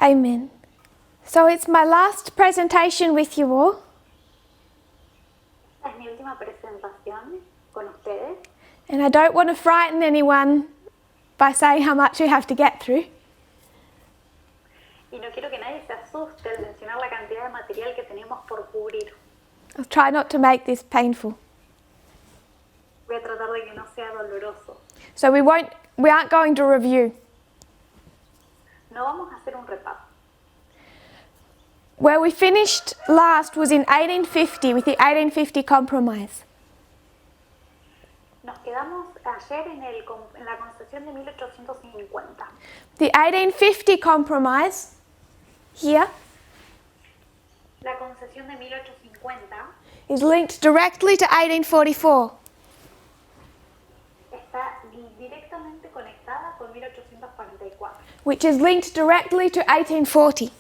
Amen. So it's my last presentation with you all. Es mi última presentación con ustedes. And I don't want to frighten anyone by saying how much we have to get through. Y no quiero que nadie se asuste al mencionar la cantidad de material que tenemos por cubrir. I'll try not to make this painful. Voy a tratar de que no sea doloroso. So we aren't going to review. No vamos a hacer un repaso. Where we finished last was in 1850 with the 1850 Compromise. Nos quedamos ayer en la concesión de 1850. The 1850 Compromise, here, La concesión de 1850 is linked directly to 1844. está directamente conectada con 1844, Which is linked directly to 1840.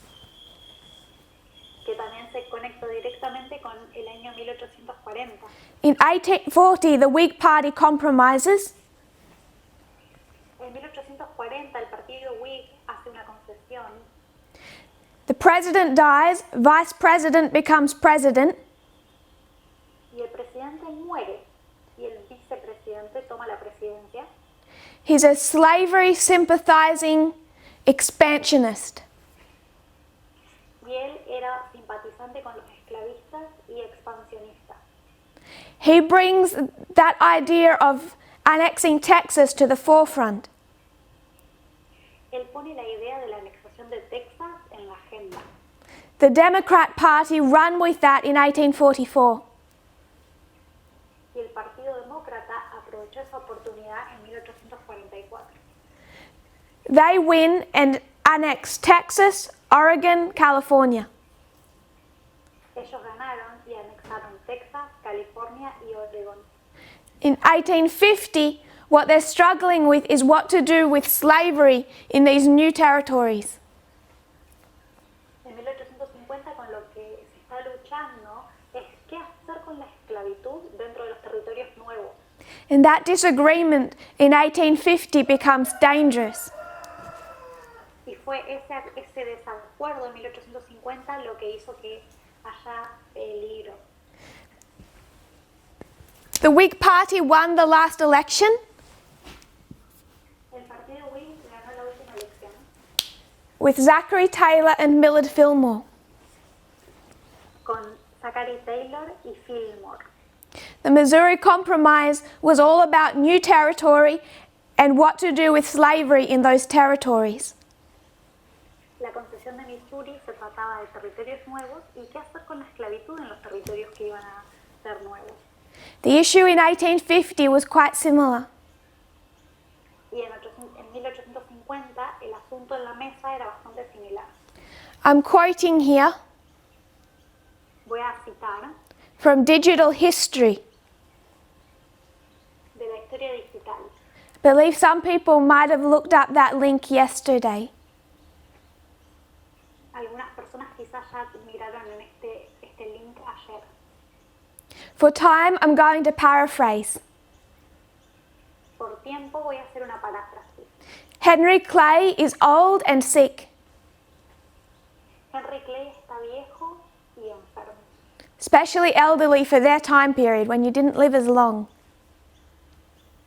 que también se conectó directamente con el año 1840. In 1840, the Whig Party compromises, En 1840 el partido Whig hace una concesión. the president dies, vice president becomes president, Y el presidente muere y el vicepresidente toma la presidencia. he's a slavery sympathizing expansionist. Y él era simpatizante con los esclavistas y expansionista. He brings that idea of annexing Texas to the forefront. Él pone la idea de la anexación de Texas en la agenda. The Democrat Party run with that in 1844. Y el Partido Demócrata aprovechó esa oportunidad en 1844. They win and annex Texas, Oregon, California. Ellos ganaron y anexaron Texas, California y Oregón. In 1850, what they're struggling with is what to do with slavery in these new territories. En 1850 con lo que se está luchando es qué hacer con la esclavitud dentro de los territorios nuevos. And that disagreement in 1850 becomes dangerous. Y fue ese desacuerdo en 1850 lo que hizo que haya peligro. The Whig Party won the last election, El partido Whig ganó la última elección with Zachary Taylor and Millard Fillmore. con Zachary Taylor y Fillmore. The Missouri Compromise was all about new territory and what to do with slavery in those territories. La concesión de Missouri se trataba de territorios nuevos y qué hacer con la esclavitud en los territorios que iban a ser nuevos. The issue in 1850 was quite similar. Y en 1850 el asunto en la mesa era bastante similar. I'm quoting here Voy a citar from Digital History. de la historia digital. I believe some people might have looked up that link yesterday. Algunas personas quizás ya miraron en este link ayer. For time, I'm going to paraphrase. Por tiempo voy a hacer una paráfrasis. Henry Clay is old and sick, Henry Clay está viejo y enfermo. especially elderly for their time period when you didn't live as long.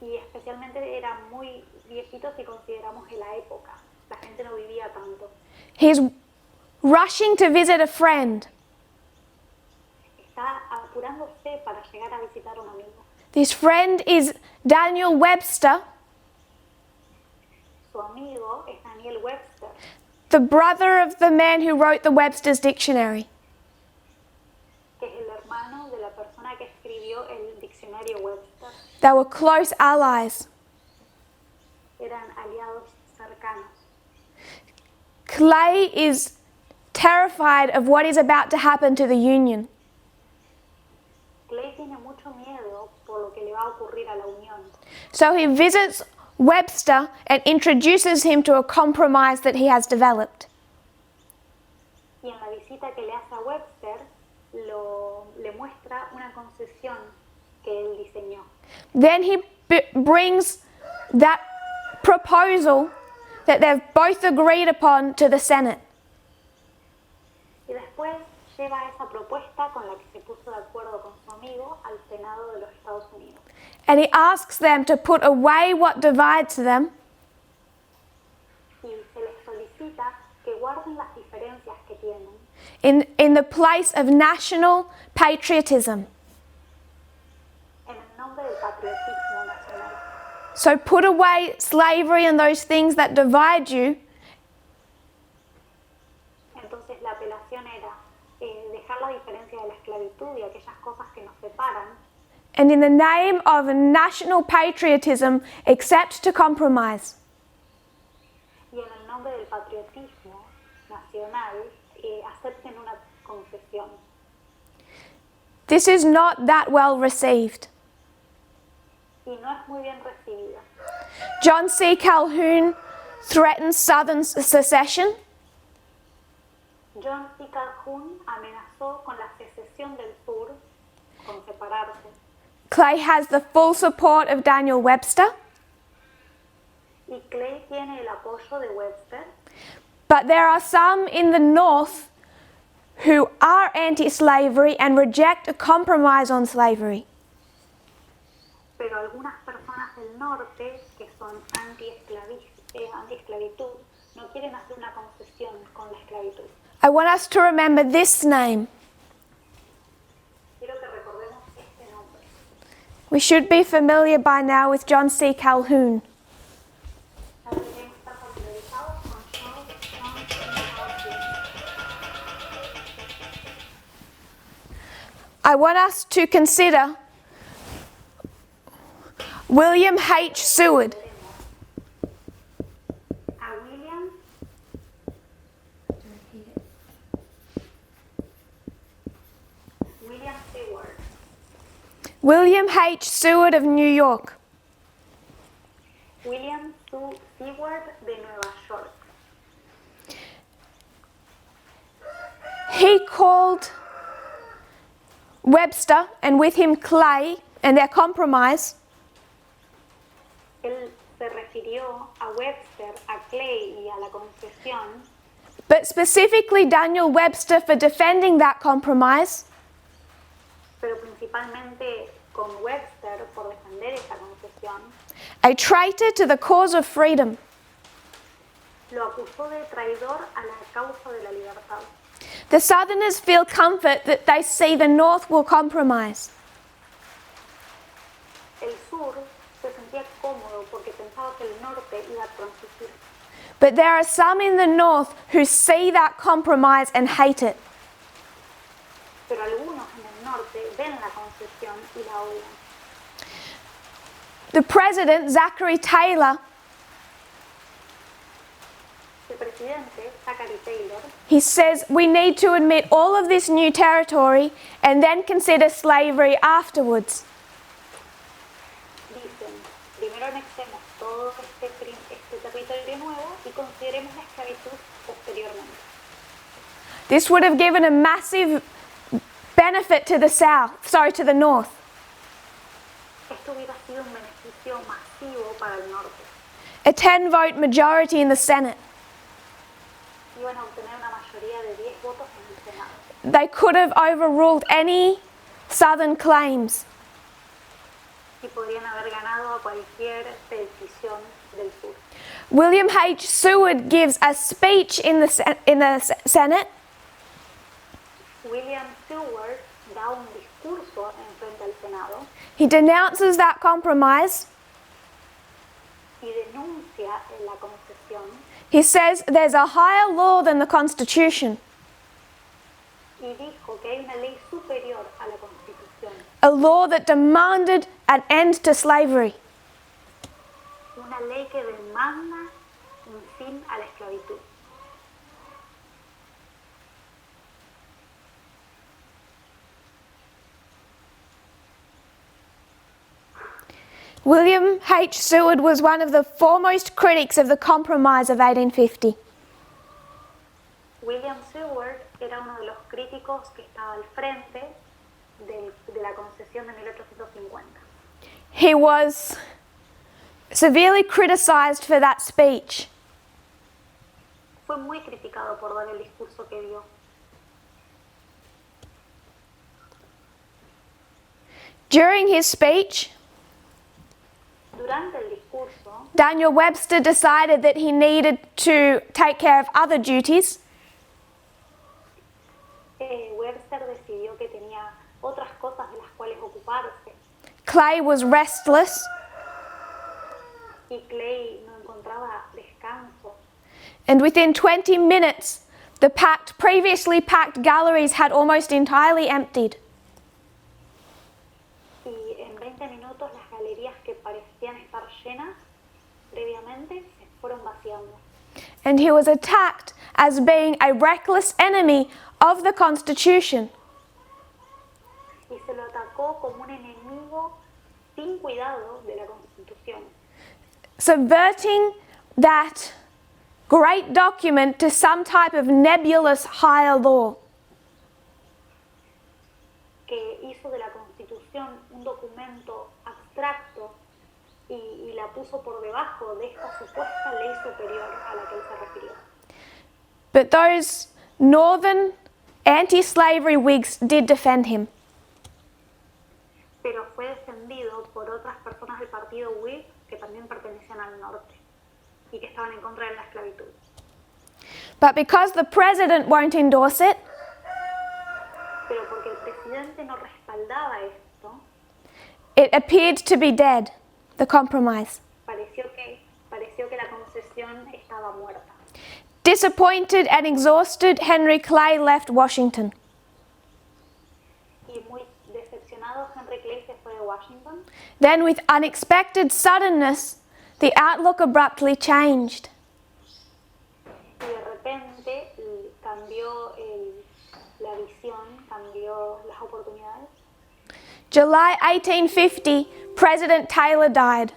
Y especialmente eran muy viejitos si consideramos en la época. La gente no vivía tanto. He's rushing to visit a friend. Está apurándose para llegar a visitar a un amigo. This friend is Daniel Webster, Su amigo es Daniel Webster, the brother of the man who wrote the Webster's Dictionary. que es el hermano de la persona que escribió el diccionario Webster. They were close allies. Eran aliados cercanos. Clay is terrified of what is about to happen to the Union. Clay tiene mucho miedo por lo que le va a ocurrir a la Unión. So he visits Webster and introduces him to a compromise that he has developed. Y en la visita que le hace a Webster, le muestra una concesión que él diseñó. Then he brings that proposal that they've both agreed upon to the Senate. después lleva esa propuesta con la que se puso de acuerdo con su amigo al Senado de los Estados Unidos. And he asks them to put away what divides them Y se les solicita que guarden las diferencias que tienen in the place of national patriotism. en el nombre del patriotismo nacional. So put away slavery and those things that divide you, Entonces la apelación era dejar la diferencia de la esclavitud y aquellas cosas que nos separan, and in the name of national patriotism, accept to compromise. y en el nombre del patriotismo nacional acepten una concesión. This is not that well received. Y no es muy bien recibida. John C. Calhoun threatens Southern secession. John C. Calhoun amenazó con la secesión del sur, con separarse. Clay has the full support of Daniel Webster, Y Clay tiene el apoyo de Webster, but there are some in the North who are anti-slavery and reject a compromise on slavery. pero algunas personas del norte que son anti-esclavitud no quieren hacer una concesión con la esclavitud. I want us to remember this name. Quiero que recordemos este nombre. We should be familiar by now with John C. Calhoun. Ya deberían estar familiarizados con John C. Calhoun. I want us to consider William H. Seward. A William Seward. William H. Seward of New York. William Seward de Nueva York. He called Webster and with him Clay and their compromise Él se refirió a Webster, a Clay y a la concesión, but specifically Daniel Webster for defending that compromise, pero principalmente con Webster por defender esa concesión. a traitor to the cause of freedom. Lo acusó de traidor a la causa de la libertad. The Southerners feel comfort that they see the North will compromise. El sur se sentía cómodo porque pensaba que el norte iba a transigir, But there are some in the North who see that compromise and hate it. pero algunos en el norte ven la concesión y la odian. The president, Zachary Taylor, El presidente, Zachary Taylor, he says we need to admit all of this new territory and then consider slavery afterwards. dicen, primero anexemos todo este territorio nuevo y consideremos la esclavitud posteriormente. This would have given a massive benefit to to the North. Esto hubiera sido un beneficio masivo para el norte. A 10-vote majority in the Senate. Iban a obtener una mayoría de 10 votos en el Senado. They could have overruled any Southern claims. Y podrían haber ganado a cualquier petición del sur. William H. Seward gives a speech in the Senate. William Seward da un discurso en frente al Senado He denounces that compromise. y denuncia la concesión He says there's a higher law than the Constitution, y dijo que hay una ley superior a la Constitución, a law that demanded an end to slavery. una ley que demanda un fin a la esclavitud. William H. Seward was one of the foremost critics of the Compromise of 1850. William Seward era uno de los críticos que estaba al frente de la concesión de 1850. He was severely criticized for that speech. Fue muy criticado por dar el discurso que dio. During his speech, Durante el discurso, Daniel Webster decided that he needed to take care of other duties, Webster decidió que tenía otras cosas de las cuales ocuparse Clay was restless, y Clay no encontraba descanso. and within 20 minutes, the previously packed galleries had almost entirely emptied. Y en 20 minutos las galerías que parecían estar llenas previamente se fueron vaciando. And he was attacked as being a reckless enemy of the Constitution. Y se lo atacó como un enemigo sin cuidado de la Constitución, Subverting that great document to some type of nebulous higher law. que hizo de la Constitución un documento abstracto y la puso por debajo de esta supuesta ley superior a la que él se refirió. But those northern anti-slavery Whigs did defend him. Pero fue defendido por otras personas del partido Whig que también pertenecían al norte y que estaban en contra de la esclavitud. But because the president won't endorse it, Pero porque el presidente no respaldaba esto, it appeared to be dead, the compromise. pareció que la concesión estaba muerta. Disappointed and exhausted, Henry Clay left Washington. Y muy decepcionado, Henry Clay se fue de Washington. Then, with unexpected suddenness, the outlook abruptly changed. Y de repente cambió la visión, cambió las oportunidades. July 1850, President Taylor died.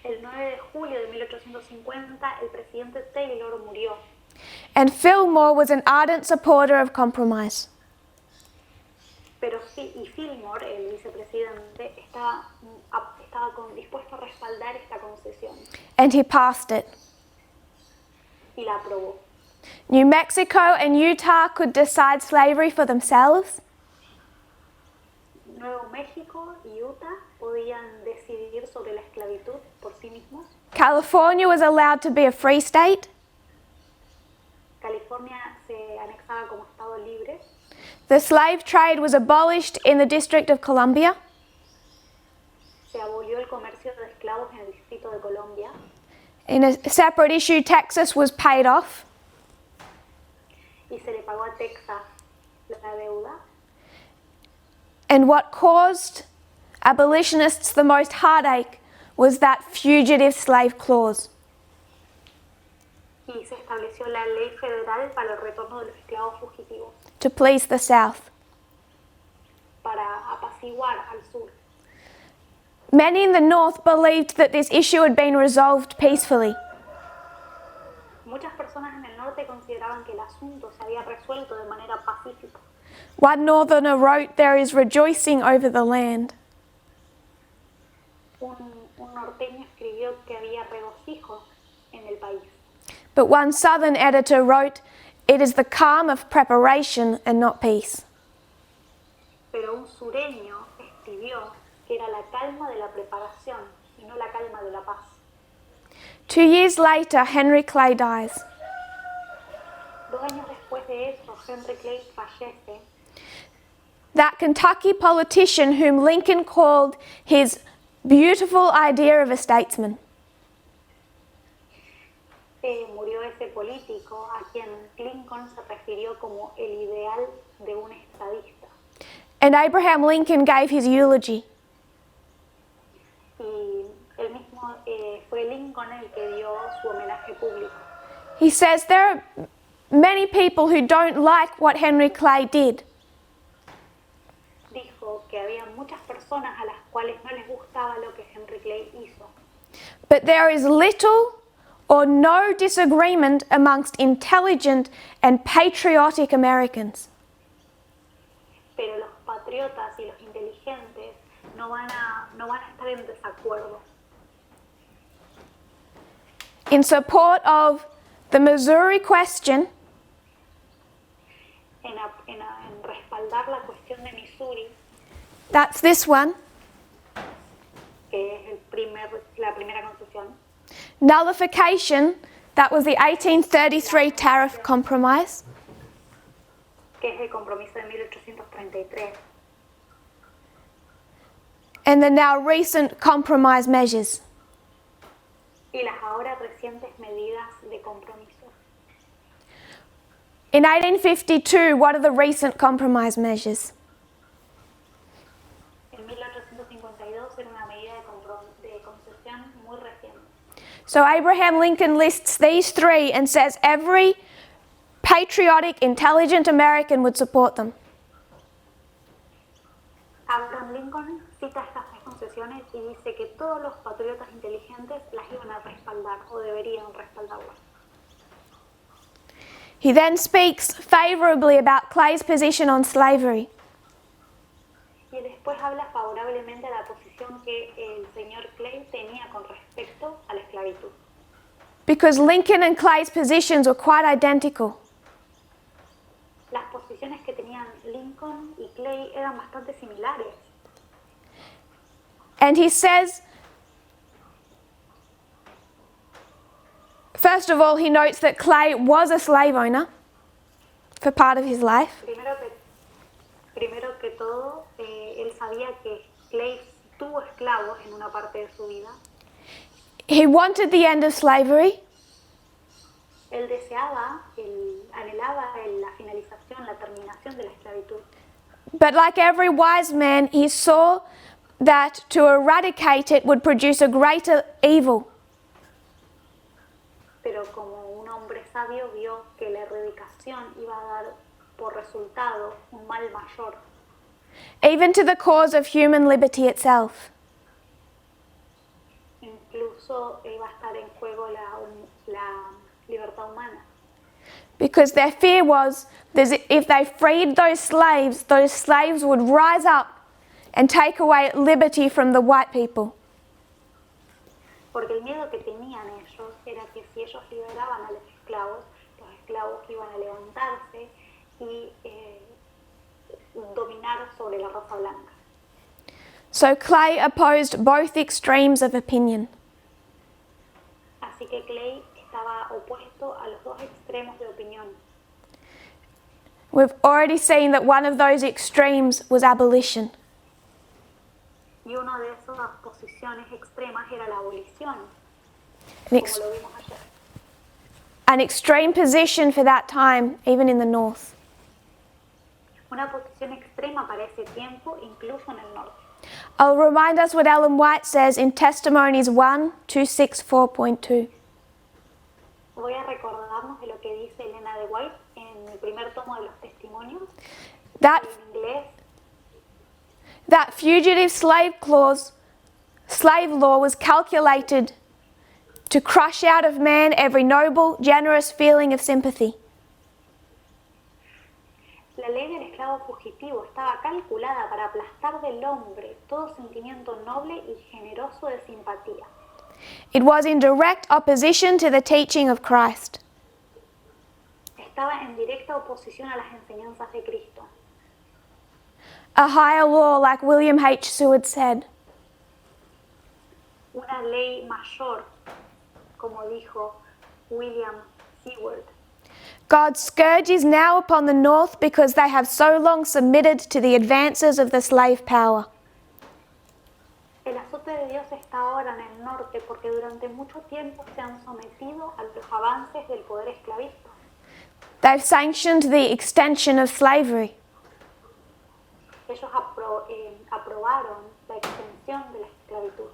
El 9 de julio de 1850, el presidente Taylor murió. And Fillmore was an ardent supporter of compromise. Pero Fillmore, el vicepresidente, estaba dispuesto a respaldar esta concesión And he passed it. y la aprobó. New Mexico and Utah could decide slavery for themselves. Nuevo México y Utah podían decidir sobre la esclavitud por sí mismos. California was allowed to be a free state. California se anexaba como estado libre. The slave trade was abolished in the District of Columbia. Se abolió el comercio de esclavos en el Distrito de Colombia. In a separate issue, Texas was paid off. Y se le pagó a Texas la deuda. And what caused abolitionists the most heartache was that fugitive slave clause. Y se estableció la ley federal para el retorno de los esclavos fugitivos, To please the South. para apaciguar al sur. Many in the North believed that this issue had been resolved peacefully. Muchas personas en el norte consideraban que el asunto se había resuelto de manera pacífica. One northerner wrote, "There is rejoicing over the land." Un norteño escribió que había regocijo en el país. But one southern editor wrote, "It is the calm of preparation and not peace." Pero un sureño escribió que era la calma de la preparación y no la calma de la paz. 2 years later, Henry Clay dies. 2 años después de eso, Henry Clay fallece. That Kentucky politician whom Lincoln called his beautiful idea of a statesman. Murió ese político a quien Lincoln se refirió como el ideal de un estadista. And Abraham Lincoln gave his eulogy. Y él mismo fue Lincoln el que dio su homenaje público. He says there are many people who don't like what Henry Clay did. Dijo que había muchas personas a las cuales no les gustaba lo que Henry Clay hizo. But there is little or no disagreement amongst intelligent and patriotic Americans. Pero los patriotas y los inteligentes no van a estar en desacuerdo. In support of the Missouri question, En respaldar la cuestión de Missouri, That's this one. que es la primera concesión. Nullification, that was the 1833 Tariff Compromise. Que es el compromiso de 1833. And the now recent compromise measures. Y las ahora recientes medidas de compromiso. In 1852, what are the recent compromise measures? En 1852 era una medida de concesión muy reciente. So Abraham Lincoln lists these three and says every patriotic, intelligent American would support them. Abraham Lincoln cita estas tres concesiones y dice que todos los patriotas inteligentes las iban a respaldar o deberían respaldarlas. He then speaks favorably about Clay's position on slavery. Y después habla favorablemente de la posición que el señor Clay tenía con respecto a la esclavitud. Because Lincoln and Clay's positions were quite identical. Las posiciones que tenían Lincoln y Clay eran bastante similares. And he says, first of all, he notes that Clay was a slave owner for part of his life. Primero que todo, él sabía que Clay tuvo esclavos en una parte de su vida. He wanted the end of slavery. Él anhelaba la finalización, la terminación de la esclavitud. But like every wise man, he saw that to eradicate it would produce a greater evil. Pero como un hombre sabio vio que la erradicación iba a dar por resultado un mal mayor. Even to the cause of human liberty itself. Incluso iba a estar en juego la libertad humana. Because their fear was that if they freed those slaves would rise up and take away liberty from the white people. Porque el miedo que tenían ellos era que si ellos liberaban a los esclavos iban a levantarse y dominar sobre la raza blanca. So Clay opposed both extremes of opinion. Así que Clay estaba opuesto a los dos extremos de opinión. We've already seen that one of those extremes was abolition. Y una de esas posiciones extremas era la abolición, An, como lo vimos ayer. an extreme position for that time, even in the north. Una posición extrema para ese tiempo, incluso en el norte. I'll remind us what Ellen White says in Testimonies 1:264.2. Voy a recordarnos de lo que dice Elena de White en el primer tomo de los testimonios, That en inglés. That fugitive slave law was calculated to crush out of man every noble, generous feeling of sympathy. La ley del esclavo fugitivo estaba calculada para aplastar del hombre todo sentimiento noble y generoso de simpatía. It was in direct opposition to the teaching of Christ. Estaba en directa oposición a las enseñanzas de Cristo. A higher law, like William H. Seward said. Una ley mayor, como dijo William Seward. God's scourge is now upon the north because they have so long submitted to the advances of the slave power. El azote de Dios está ahora en el norte porque durante mucho tiempo se han sometido a los avances del poder esclavista. They've sanctioned the extension of slavery. Ellos aprobaron la extensión de la esclavitud.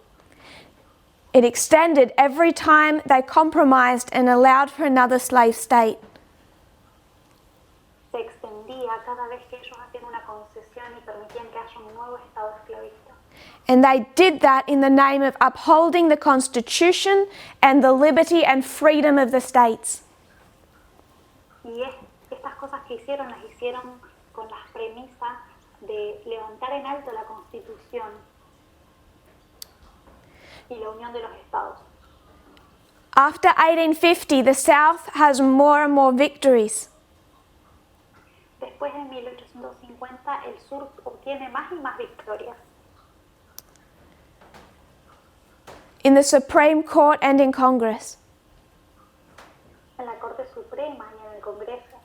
It extended every time they compromised and allowed for another slave state. Se extendía cada vez que ellos hacían una concesión y permitían que haya un nuevo estado esclavista. And they did that in the name of upholding the Constitution and the liberty and freedom of the states. Y estas cosas que hicieron las hicieron con las premisas de levantar en alto la Constitución y la unión de los estados. After 1850, the South has more and more victories. después de 1850 el sur obtiene más y más victorias in the Supreme Court and in Congress. en la Corte Suprema y en el Congreso.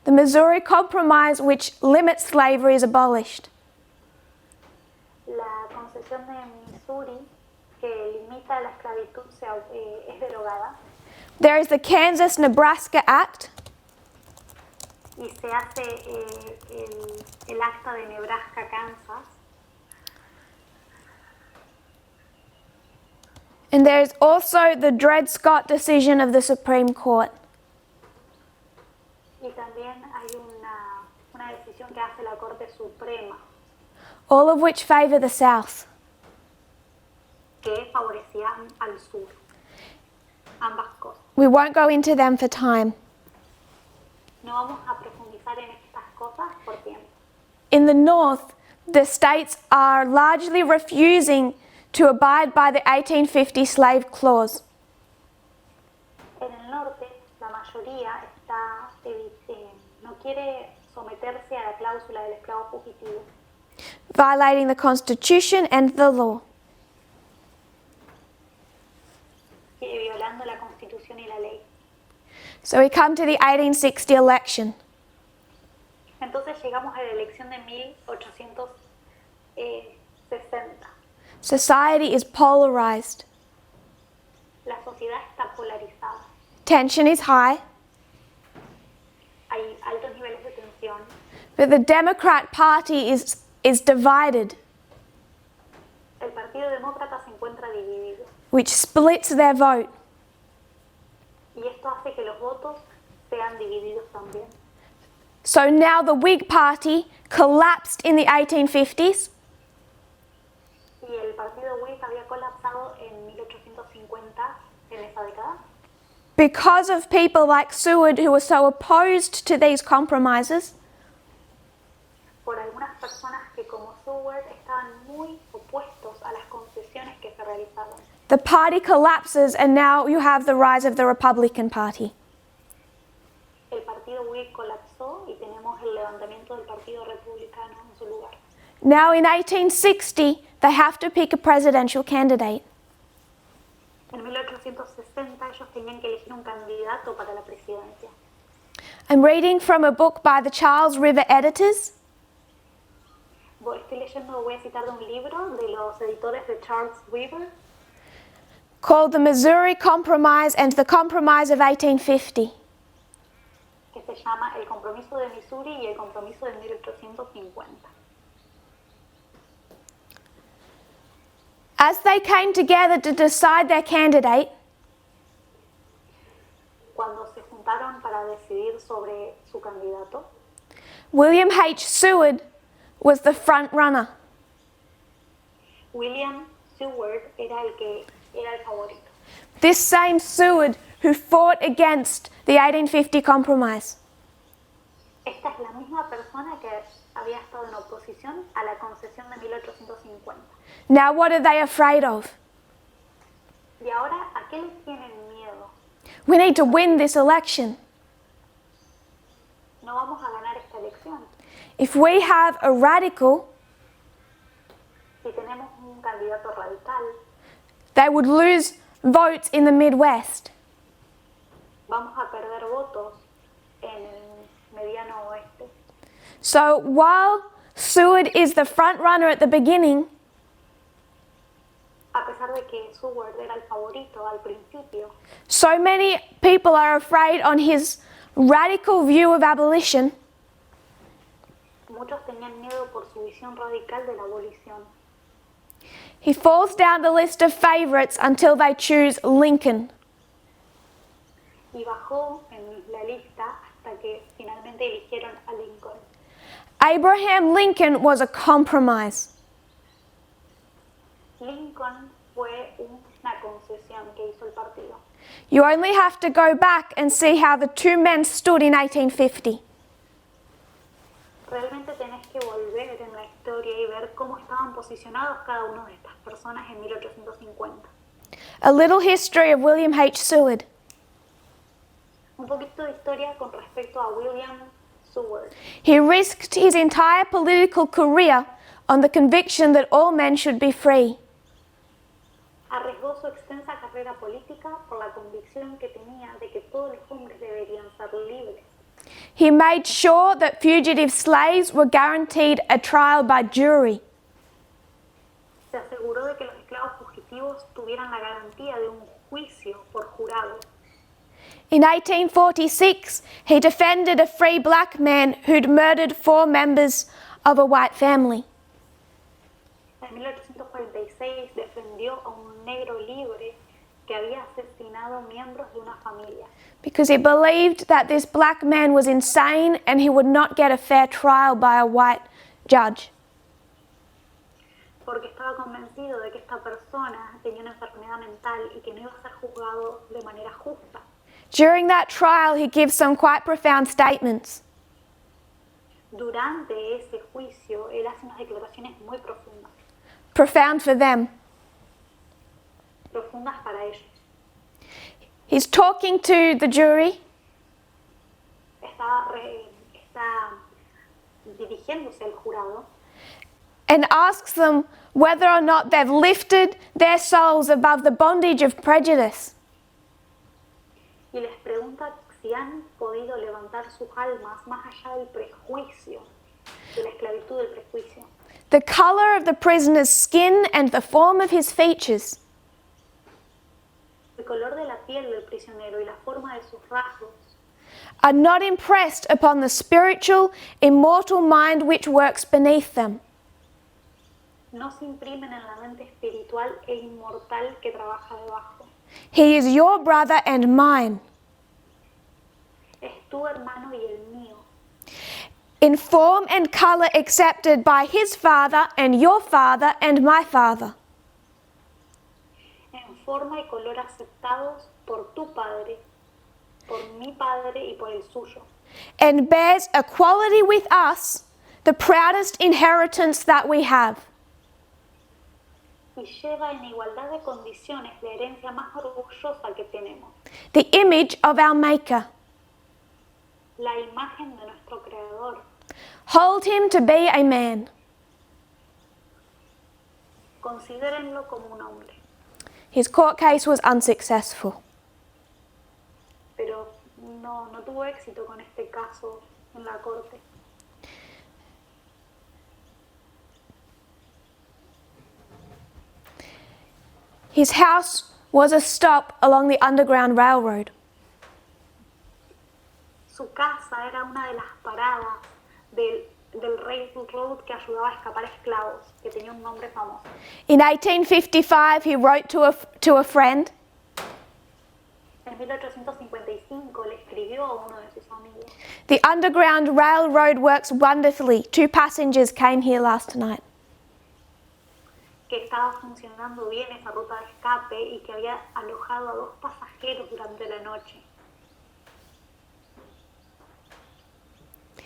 The Missouri Compromise, which limits slavery, is abolished. La concesión de Missouri, que limita la esclavitud, es derogada There is the Kansas-Nebraska Act, y se hace el acta de Nebraska-Kansas. and there is also the Dred Scott decision of the Supreme Court. Y también hay una decisión que hace la Corte Suprema All of which favour the South. que favorecía al sur. Ambas cosas. We won't go into them for time. No vamos a profundizar en estas cosas por tiempo. In the North, the states are largely refusing to abide by the 1850 slave clause. En el norte, la mayoría no quiere someterse a la cláusula del esclavo fugitivo, Violating the Constitution and the law. violando la Constitución y la ley. So we come to the 1860 election. Entonces llegamos a la elección de 1860. Society is polarized. La sociedad está polarizada. Tension is high, Hay altos niveles de tensión, but the Democrat Party is divided, el Partido Demócrata se encuentra dividido which splits their vote. y esto hace que los votos sean divididos también. So now the Whig Party collapsed in the 1850s, Y el Partido Whig había colapsado en 1850, en esa década, because of people like Seward who were so opposed to these compromises. por algunas personas que como Seward estaban muy opuestos a las concesiones que se realizaban. The party collapses and now you have the rise of the Republican Party. El Partido Whig colapsó y tenemos el levantamiento del Partido Republicano en su lugar. Now in 1860, they have to pick a presidential candidate. En 1860 ellos tenían que elegir un candidato para la presidencia. I'm reading from a book by the Charles River editors Voy a citar de un libro de los editores de Charles River called The Missouri Compromise and the Compromise of 1850. que se llama El compromiso de Missouri y el compromiso de 1850. As they came together to decide their candidate, Cuando se juntaron para decidir sobre su candidato, William H. Seward was the front runner. William Seward era el favorito. This same Seward who fought against the 1850 Compromise. Esta es la misma persona que había estado en oposición a la concesión de 1850. Now what are they afraid of? Y ahora, ¿a qué les tienen miedo? We need to win this election. No vamos a ganar esta elección. If we have a radical, Si tenemos un candidato radical, they would lose votes in the Midwest. vamos a perder votos en el mediano oeste. So while Seward is the front runner at the beginning, A pesar de que Seward era el favorito al principio, so many people are afraid on his radical view of abolition. muchos tenían miedo por su visión radical de la abolición. He falls down the list of favorites until they choose Lincoln. Y bajó en la lista hasta que finalmente eligieron a Lincoln. Abraham Lincoln was a compromise. Lincoln fue una concesión que hizo el partido. You only have to go back and see how the two men stood in 1850. Realmente tenés que volver en la historia y ver cómo estaban posicionados cada uno de estas personas en 1850. A little history of William H. Seward. Un poquito de historia con respecto a William Seward. He risked his entire political career on the conviction that all men should be free. Arriesgó su extensa carrera política por la convicción que tenía de que todos los hombres deberían ser libres. He made sure that fugitive slaves were guaranteed a trial by jury. Se aseguró de que los esclavos fugitivos tuvieran la garantía de un juicio por jurado. In 1846, he defended a free black man who'd murdered 4 members of a white family. En 1846 defendió a un negro libre que había asesinado miembros de una familia, Because he believed that this black man was insane and he would not get a fair trial by a white judge. porque estaba convencido de que esta persona tenía una enfermedad mental y que no iba a ser juzgado de manera justa. During that trial, he gives some quite profound statements. Durante ese juicio, él hace unas declaraciones muy profundas, Profound for them. profundas para ellos. He's talking to the jury Está dirigiéndose al jurado and asks them whether or not they've lifted their souls above the bondage of prejudice. y les pregunta si han podido levantar sus almas más allá del prejuicio, de la esclavitud del prejuicio. The colour of the prisoner's skin and the form of his features El color de la piel del prisionero y la forma de sus rasgos are not impressed upon the spiritual, immortal mind which works beneath them. no se imprimen en la mente espiritual e inmortal que trabaja debajo. He is your brother and mine. Es tu hermano y el mío, In form and colour accepted by his father and your father and my father. en forma y color aceptados por tu padre, por mi padre y por el suyo. And bears equality with us, the proudest inheritance that we have. Y lleva en igualdad de condiciones la herencia más orgullosa que tenemos, The image of our Maker. la imagen de nuestro Creador. Hold him to be a man. Considérenlo como un hombre, His court case was unsuccessful. pero no tuvo éxito con este caso en la corte. His house was a stop along the Underground Railroad. Su casa era una de las paradas del railroad que ayudaba a escapar esclavos, que tenía un nombre famoso. In 1855, he wrote to a friend, En 1855 le escribió a uno de sus amigos: "The Underground Railroad works wonderfully. 2 passengers came here last night." que estaba funcionando bien esa ruta de escape y que había alojado a 2 pasajeros durante la noche.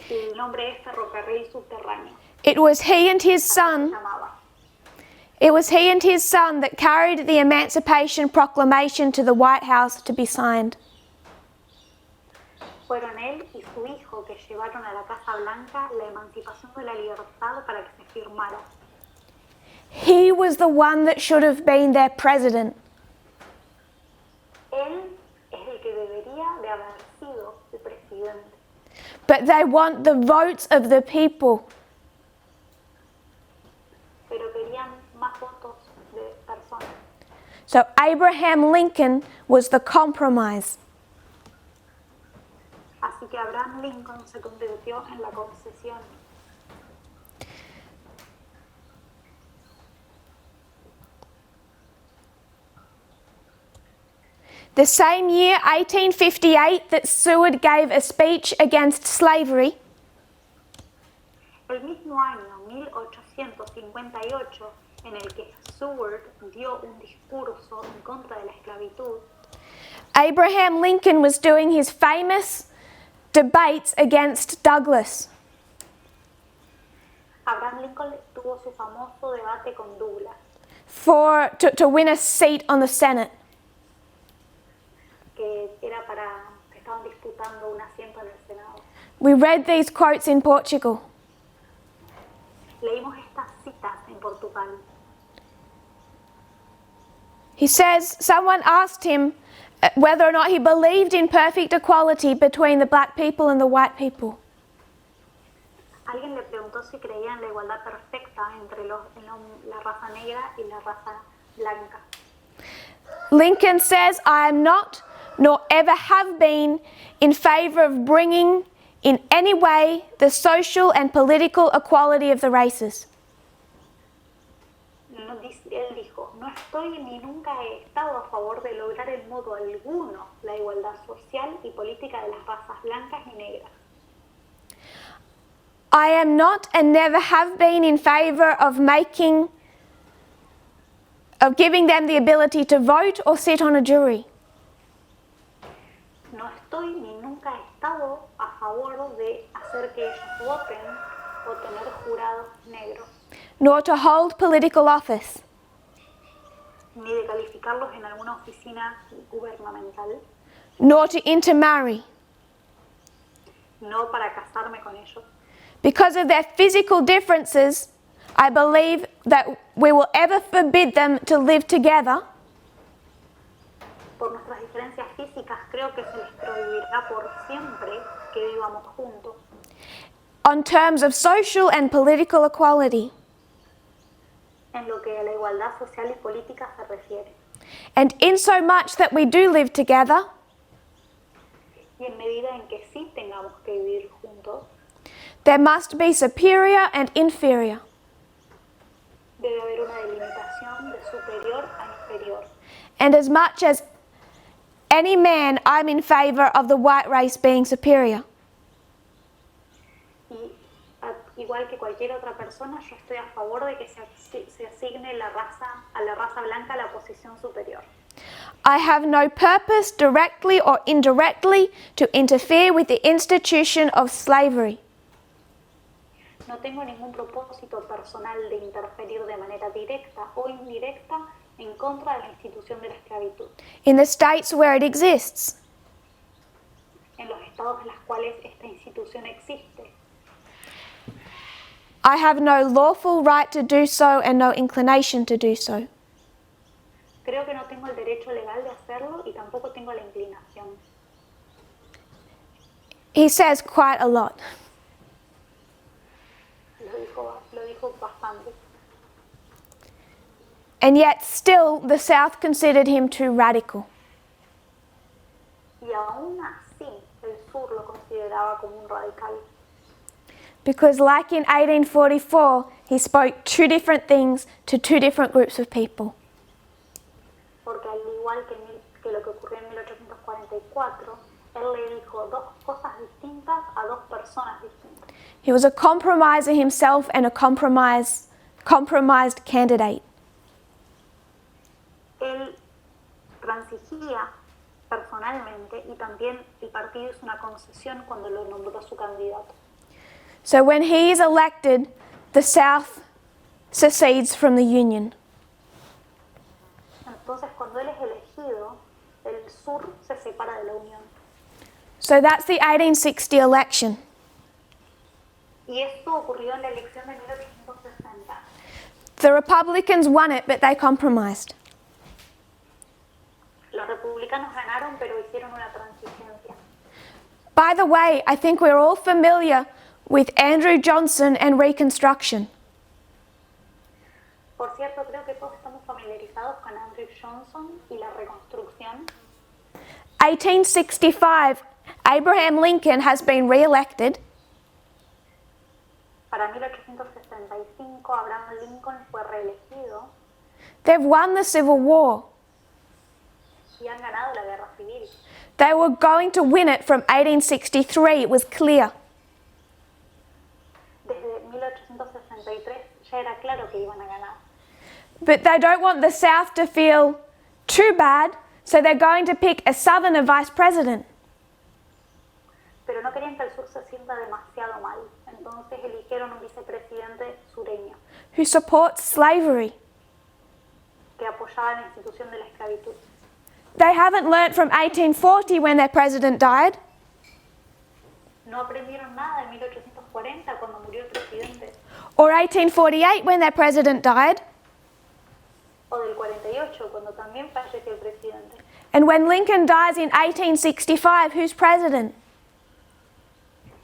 El nombre es ferrocarril subterráneo. It was he and his Se son. llamaba. It was he and his son that carried the Emancipation Proclamation to the White House to be signed. Fueron él y su hijo que llevaron a la Casa Blanca la emancipación de la libertad para que se firmara. He was the one that should have been their president. Él es el que debería de haber sido el presidente, But they want the votes of the people. pero querían más votos de personas. So Abraham Lincoln was the compromise. Así que Abraham Lincoln se convirtió en la concesión. The same year, 1858, that Seward gave a speech against slavery, El mismo año, 1858, en el que Seward dio un discurso en contra de la esclavitud, Abraham Lincoln was doing his famous debates against Douglas. Abraham Lincoln tuvo su famoso debate con Douglas, to win a seat on the Senate. que era para que estaban disputando un asiento en el Senado. We read these quotes in Portugal. Leímos estas citas en Portugal. He says someone asked him whether or not he believed in perfect equality between the black people and the white people. Alguien le preguntó si creía en la igualdad perfecta entre la raza negra y la raza blanca. Lincoln says, I am not, nor ever have been, in favor of bringing in any way the social and political equality of the races. Él dijo, no estoy ni nunca he estado a favor de lograr en modo alguno la igualdad social y política de las razas blancas y negras. I am not and never have been in favor of giving them the ability to vote or sit on a jury. No estoy ni nunca he estado a favor de hacer que ellos voten o tener jurados negros. Nor to hold political office. Ni de calificarlos en alguna oficina gubernamental. Nor to intermarry. No para casarme con ellos. Because of their physical differences, I believe that we will ever forbid them to live together. Por nuestras diferencias físicas, creo que se les prohibirá por siempre que vivamos juntos. On terms of social and political equality. En lo que a la igualdad social y política se refiere. And insomuch that we do live together, y en medida en que sí tengamos que vivir juntos, there must be superior and inferior. Debe haber una delimitación de superior a inferior. And as much as any man, I'm in favor of the white race being superior. Y igual que cualquier otra persona, yo estoy a favor de que se asigne a la raza blanca la posición superior. I have no purpose, directly or indirectly, to interfere with the institution of slavery. No tengo ningún propósito personal de interferir de manera directa o indirecta en contra de la institución de la esclavitud. In the states where it exists. En los estados en los cuales esta institución existe. I have no lawful right to do so and no inclination to do so. Creo que no tengo el derecho legal de hacerlo y tampoco tengo la inclinación. He says quite a lot. Lo dijo bastante. And yet still the South considered him too radical. Y aún así el sur lo consideraba como un radical. Because like in 1844, he spoke two different things to two different groups of people. Porque al igual que lo que ocurrió en 1844, él le dijo dos cosas distintas a dos personas distintas. He was a compromiser himself and a compromised candidate. Él transigía personalmente y también el partido hizo una concesión cuando lo nombró su candidato. So when he is elected, the South secedes from the Union. Entonces cuando él es elegido, el sur se separa de la Unión. So that's the 1860 election. Y esto ocurrió en la elección de 1860. The Republicans won it, but they compromised. Los republicanos ganaron, pero hicieron una transigencia. By the way, I think we're all familiar with Andrew Johnson and Reconstruction. Por cierto, creo que todos estamos familiarizados con Andrew Johnson y la reconstrucción. 1865, Abraham Lincoln has been re-elected. Para 1865, Abraham Lincoln fue reelegido. They've won the Civil War. Y han ganado la guerra civil. They were going to win it from 1863, it was clear. Desde 1863 ya era claro que iban a ganar. But they don't want the South to feel too bad, so they're going to pick a Southerner vice president. Pero no querían que el sur se sienta demasiado mal, entonces eligieron un vicepresidente sureño Who supports slavery. que apoyaba la institución de la esclavitud. They haven't learnt from 1840 when their president died. no aprendieron nada en 1840 cuando murió el presidente, or 1848 when their president died, o del 48 cuando también falleció el presidente. and when Lincoln dies in 1865, who's president?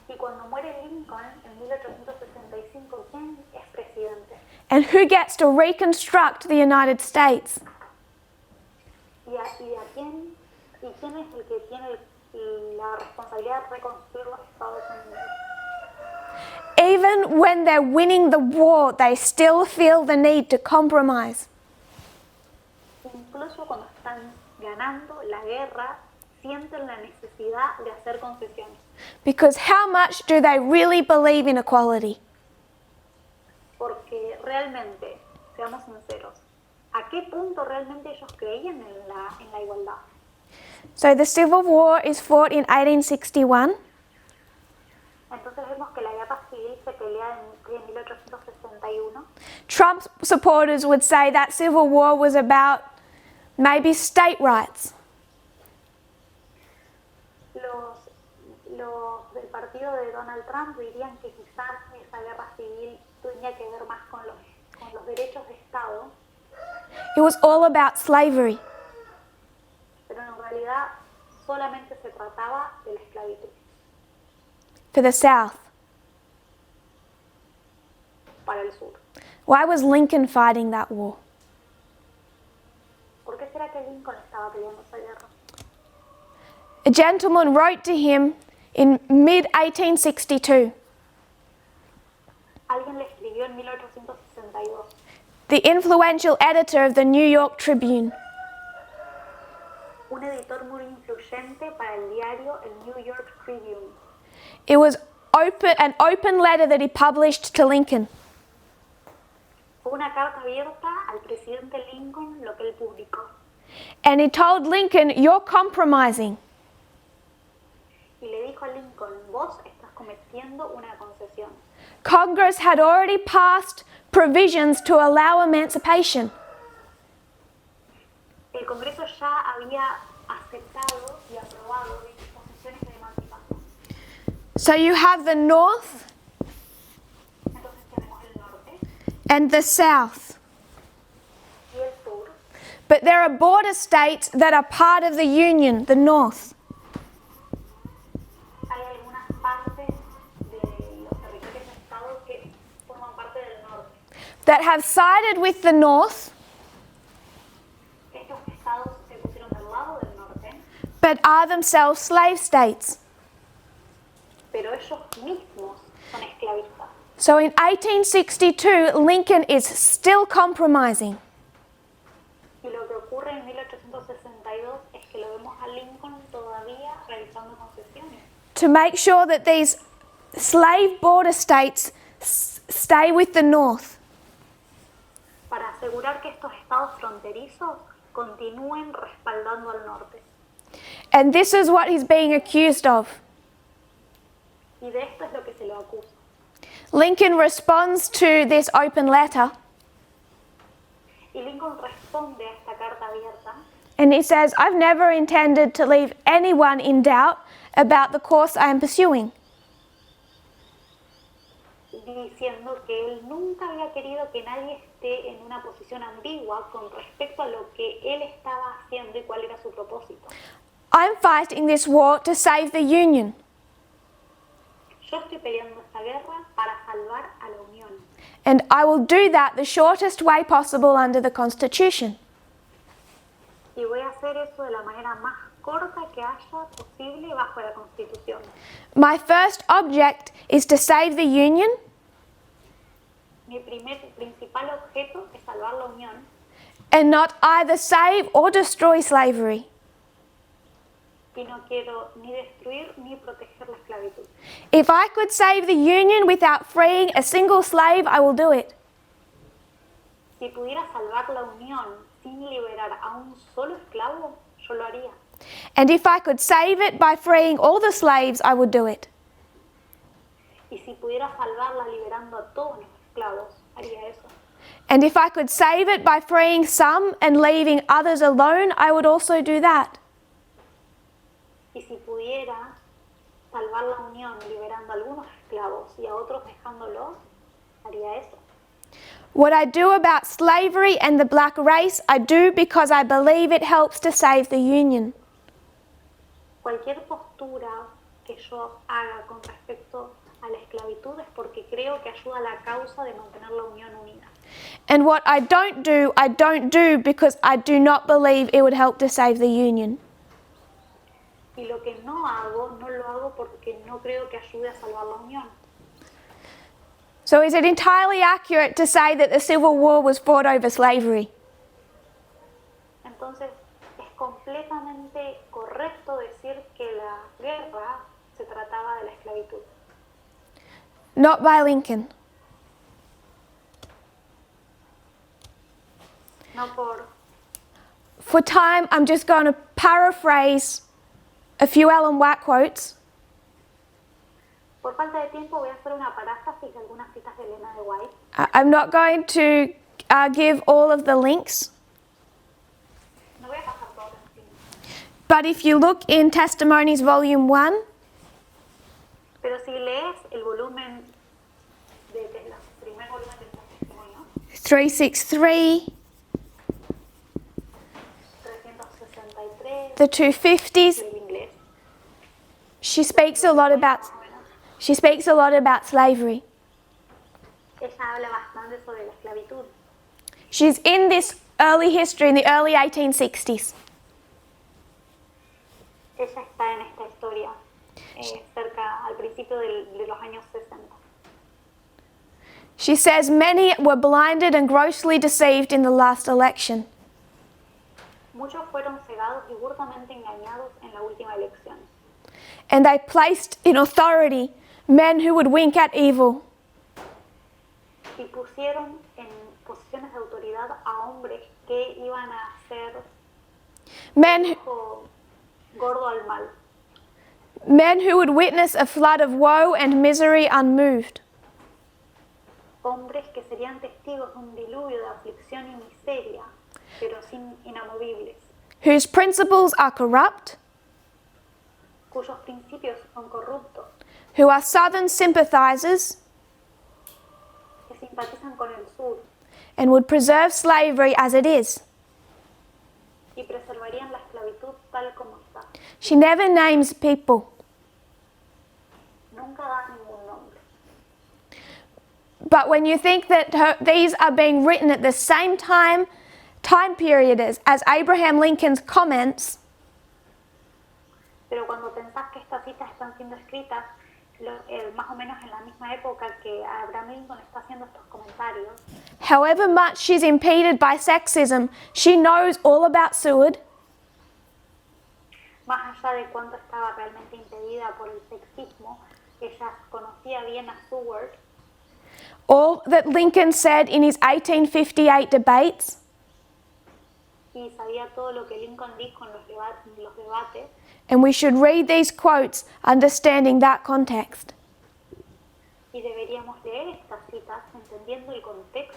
Y cuando muere Lincoln en 1865, ¿quién es presidente? And who gets to reconstruct the United States? ¿Y quién es el que tiene la responsabilidad de reconstruir los Estados Unidos? Even when they're winning the war, they still feel the need to compromise. Incluso cuando están ganando la guerra, sienten la necesidad de hacer concesiones. Because how much do they really believe in equality? Porque realmente, seamos sinceros, ¿a qué punto realmente ellos creían en la igualdad? So the Civil War is fought in 1861. Entonces vemos que la guerra civil se pelea en 1861. Trump supporters would say that Civil War was about maybe state rights. Los del partido de Donald Trump dirían que quizás esa guerra civil tenía que ver más con los derechos de Estado, It was all about slavery. pero en realidad solamente se trataba de la esclavitud For the South. para el sur. Why was Lincoln fighting that war? ¿Por qué será que Lincoln estaba peleando esa guerra? A gentleman wrote to him in mid-1862. Alguien le escribió en 1862. The influential editor of the New York Tribune. Un editor muy influyente para el diario el New York Tribune. It was an open letter that he published to Lincoln. Fue una carta abierta al presidente Lincoln, lo que él publicó. And he told Lincoln, "You're compromising." Y le dijo a Lincoln, vos estás cometiendo una concesión. Congress had already passed provisions to allow emancipation. El Congreso ya había aceptado y aprobado disposiciones de emancipación. So you have the North Entonces tenemos el norte and the South. y el sur, But there are border states that are part of the Union, the North. hay algunas partes de los territorios de Estado que forman parte del norte. That have sided with the North, Estos estados se pusieron del lado del norte, but are themselves slave states. pero ellos mismos son esclavistas. So in 1862, Lincoln is still compromising. Y lo que ocurre en 1862 es que lo vemos a Lincoln todavía realizando concesiones To make sure that these slave border states stay with the North. para asegurar que estos estados fronterizos continúen respaldando al norte. And this is what he's being accused of. Y de esto es lo que se lo acusa. Lincoln responds to this open letter Y Lincoln responde a esta carta abierta and he says, "I've never intended to leave anyone in doubt about the course I am pursuing. diciendo que él nunca había querido que nadie esté en una posición ambigua con respecto a lo que él estaba haciendo y cuál era su propósito. I'm fighting this war to save the Union. Yo estoy peleando esta guerra para salvar a la Unión. And I will do that the shortest way possible under the Constitution." Y voy a hacer eso de la manera más corta que haya posible bajo la Constitución. My first object is to save the Union, Mi principal objeto es salvar la Unión and not either save or destroy slavery. y no quiero ni destruir ni proteger la esclavitud. If I could save the Union without freeing a single slave, I will do it. Si pudiera salvar la Unión sin liberar a un solo esclavo, yo lo haría. And if I could save it by freeing all the slaves, I would do it. Y si pudiera salvarla liberando a todos los esclavos, haría eso. And if I could save it by freeing some and leaving others alone, I would also do that. Y si pudiera salvar la unión liberando a algunos esclavos y a otros dejándolos, haría eso. What I do about slavery and the black race, I do because I believe it helps to save the Union. Cualquier postura que yo haga con respecto a la esclavitud es porque creo que ayuda a la causa de mantener la unión unida. And what I don't do because I do not believe it would help to save the Union. Y lo que no hago, no lo hago porque no creo que ayude a salvar la unión. So is it entirely accurate to say that the Civil War was fought over slavery? Entonces, es completamente correcto decir que la guerra se trataba de la esclavitud. Not by Lincoln. No por... For time, I'm just going to paraphrase a few Ellen White quotes. Por falta de tiempo voy a hacer una paráfrasis de algunas citas de Elena de White. I'm not going to give all of the links, No voy a pasar todo encima. but if you look in Testimonies Volume 1, Pero si lees el volumen de Tesla, primer volumen de Testimonio, 363, 363, the 250s, el inglés, she speaks a lot about slavery. ella habla bastante sobre la esclavitud. She's in this early history in the early 1860s. Ella está en esta historia cerca al principio de los años 60. She says many were blinded and grossly deceived in the last election. Muchos fueron cegados y burdamente engañados en la última elección. And they placed in authority men who would wink at evil. Y pusieron en posiciones de autoridad a hombres que iban a hacer Men ojo gordo al mal. who would witness a flood of woe and misery unmoved. Hombres que serían testigos de un diluvio de aflicción y miseria, pero sin inamovibles, Whose principles are corrupt, cuyos principios son corruptos, who are Southern sympathizers, que simpatizan con el sur and would preserve slavery as it is. y preservarían la esclavitud tal como está. She never names people, Nunca da ningún nombre. but when you think that these are being written at the same time period as Abraham Lincoln's comments, Pero cuando pensás que estas citas están siendo escritas más o menos en la misma época que Abraham Lincoln está haciendo estos comentarios, however much she's impeded by sexism, she knows all about Seward, más allá de cuánto estaba realmente impedida por el sexismo, ella conocía bien a Seward, all that Lincoln said in his 1858 debates, y sabía todo lo que Lincoln dijo en los debates, and we should read these quotes understanding that context. y deberíamos leer estas citas entendiendo el contexto.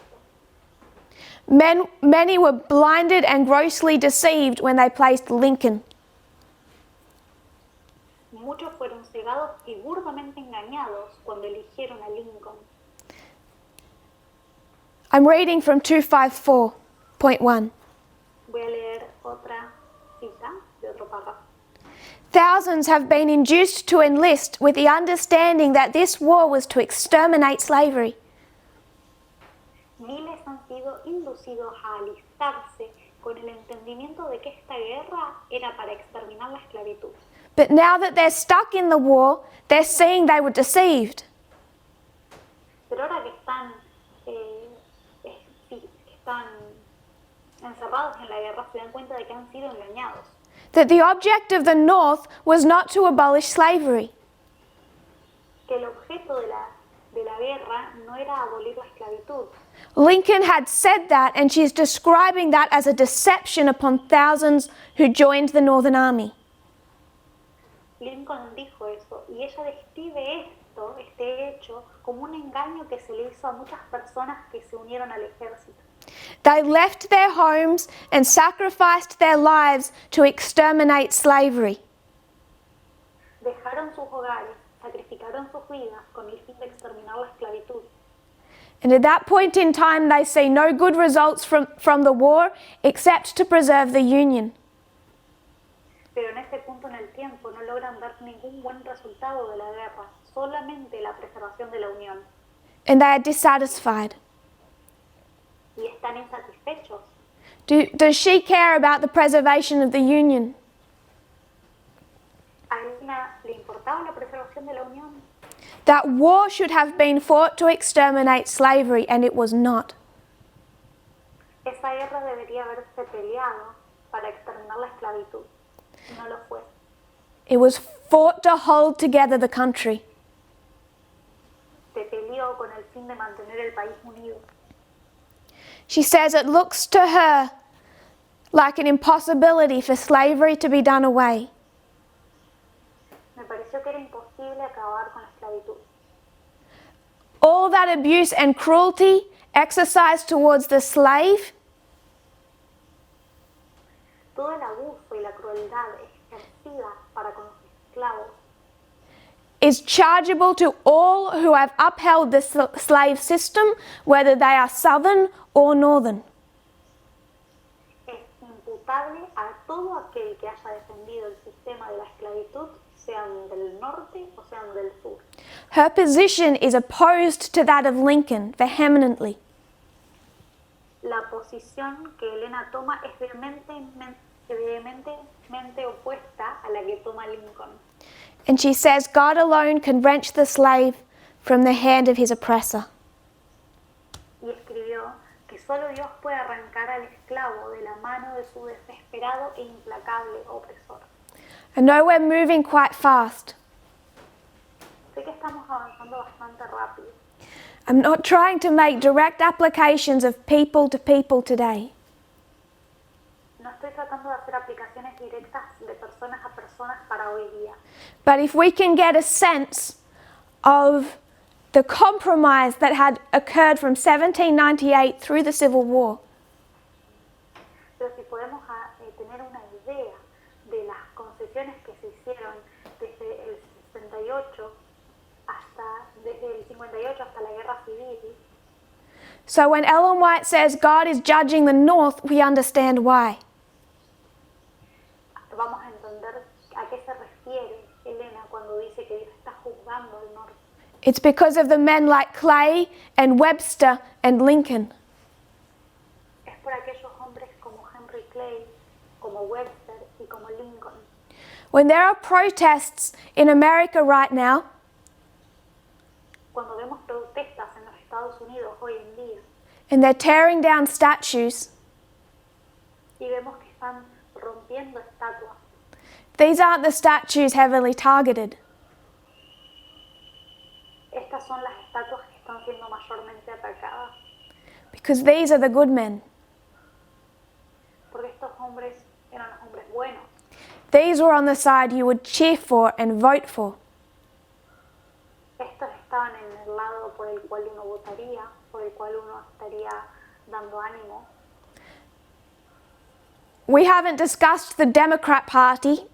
Many were blinded and grossly deceived when they placed Lincoln. Muchos fueron cegados y burdamente engañados cuando eligieron a Lincoln. I'm reading from 254.1. Voy a leer otra cita de otro párrafo. Thousands have been induced to enlist with the understanding that this war was to exterminate slavery. Miles han sido inducidos a alistarse con el entendimiento de que esta guerra era para exterminar la esclavitud. But now that they're stuck in the war, they're seeing they were deceived. Pero ahora que están encerrados en la guerra, se dan cuenta de que han sido engañados. That the object of the North was not to abolish slavery. Que el objeto de la guerra no era abolir la esclavitud. Lincoln had said that, and she's describing that as a deception upon thousands who joined the Northern Army. Lincoln dijo eso y ella describe este hecho, como un engaño que se le hizo a muchas personas que se unieron al ejército. They left their homes and sacrificed their lives to exterminate slavery. dejaron sus hogares, sacrificaron sus vidas con el fin de exterminar la esclavitud. And at that point in time, they see no good results from the war except to preserve the Union. Pero en ese punto en el tiempo no logran ver ningún buen resultado de la guerra, solamente la preservación de la unión. And they are dissatisfied. Y están insatisfechos. Does she care about the preservation of the Union? ¿A Elena le importaba la preservación de la unión? That war should have been fought to exterminate slavery, and it was not. Esa guerra debería haberse peleado para exterminar la esclavitud. No lo fue. It was fought to hold together the country. Se peleó con el fin de mantener el país unido. She says it looks to her like an impossibility for slavery to be done away. Me pareció que era imposible acabar con la esclavitud. All that abuse and cruelty exercised towards the slave Todo el abuso y la crueldad ejercida para con los esclavos is chargeable to all who have upheld the slave system, whether they are southern or northern. es imputable a todo aquel que haya defendido el sistema de la esclavitud, sean del norte o sean del sur. Her position is opposed to that of Lincoln vehemently. La posición que Elena toma es vehementemente opuesta a la que toma Lincoln. And she says God alone can wrench the slave from the hand of his oppressor. Y escribió que solo Dios puede arrancar al esclavo de la mano de su desesperado e implacable opresor. I know we're moving quite fast. Sé que estamos avanzando bastante rápido. I'm not trying to make direct applications of people to people today. No estoy tratando de hacer aplicaciones directas de personas a personas para hoy día. But if we can get a sense of the compromise that had occurred from 1798 through the Civil War, Pero si podemos tener una idea de las concesiones que se hicieron desde el 58 hasta la Guerra Civil, so when Ellen White says God is judging the North, we understand why. vamos a entender a qué se refiere Elena cuando dice que Dios está juzgando al norte. It's because of the men like Clay and Webster and Lincoln. Es por aquellos hombres como Henry Clay, como Webster y como Lincoln. When there are protests in America right now, Cuando vemos protestas en los Estados Unidos hoy en día and they're tearing down statues, y vemos que están rompiendo estatuas, these aren't the statues heavily targeted. estas son las estatuas que están siendo mayormente atacadas, Because these are the good men. porque estos hombres eran los hombres buenos. These were on the side you would cheer for and vote for. Estos estaban en el lado por el cual uno votaría, por el cual uno estaría dando ánimo. We haven't discussed the Democrat Party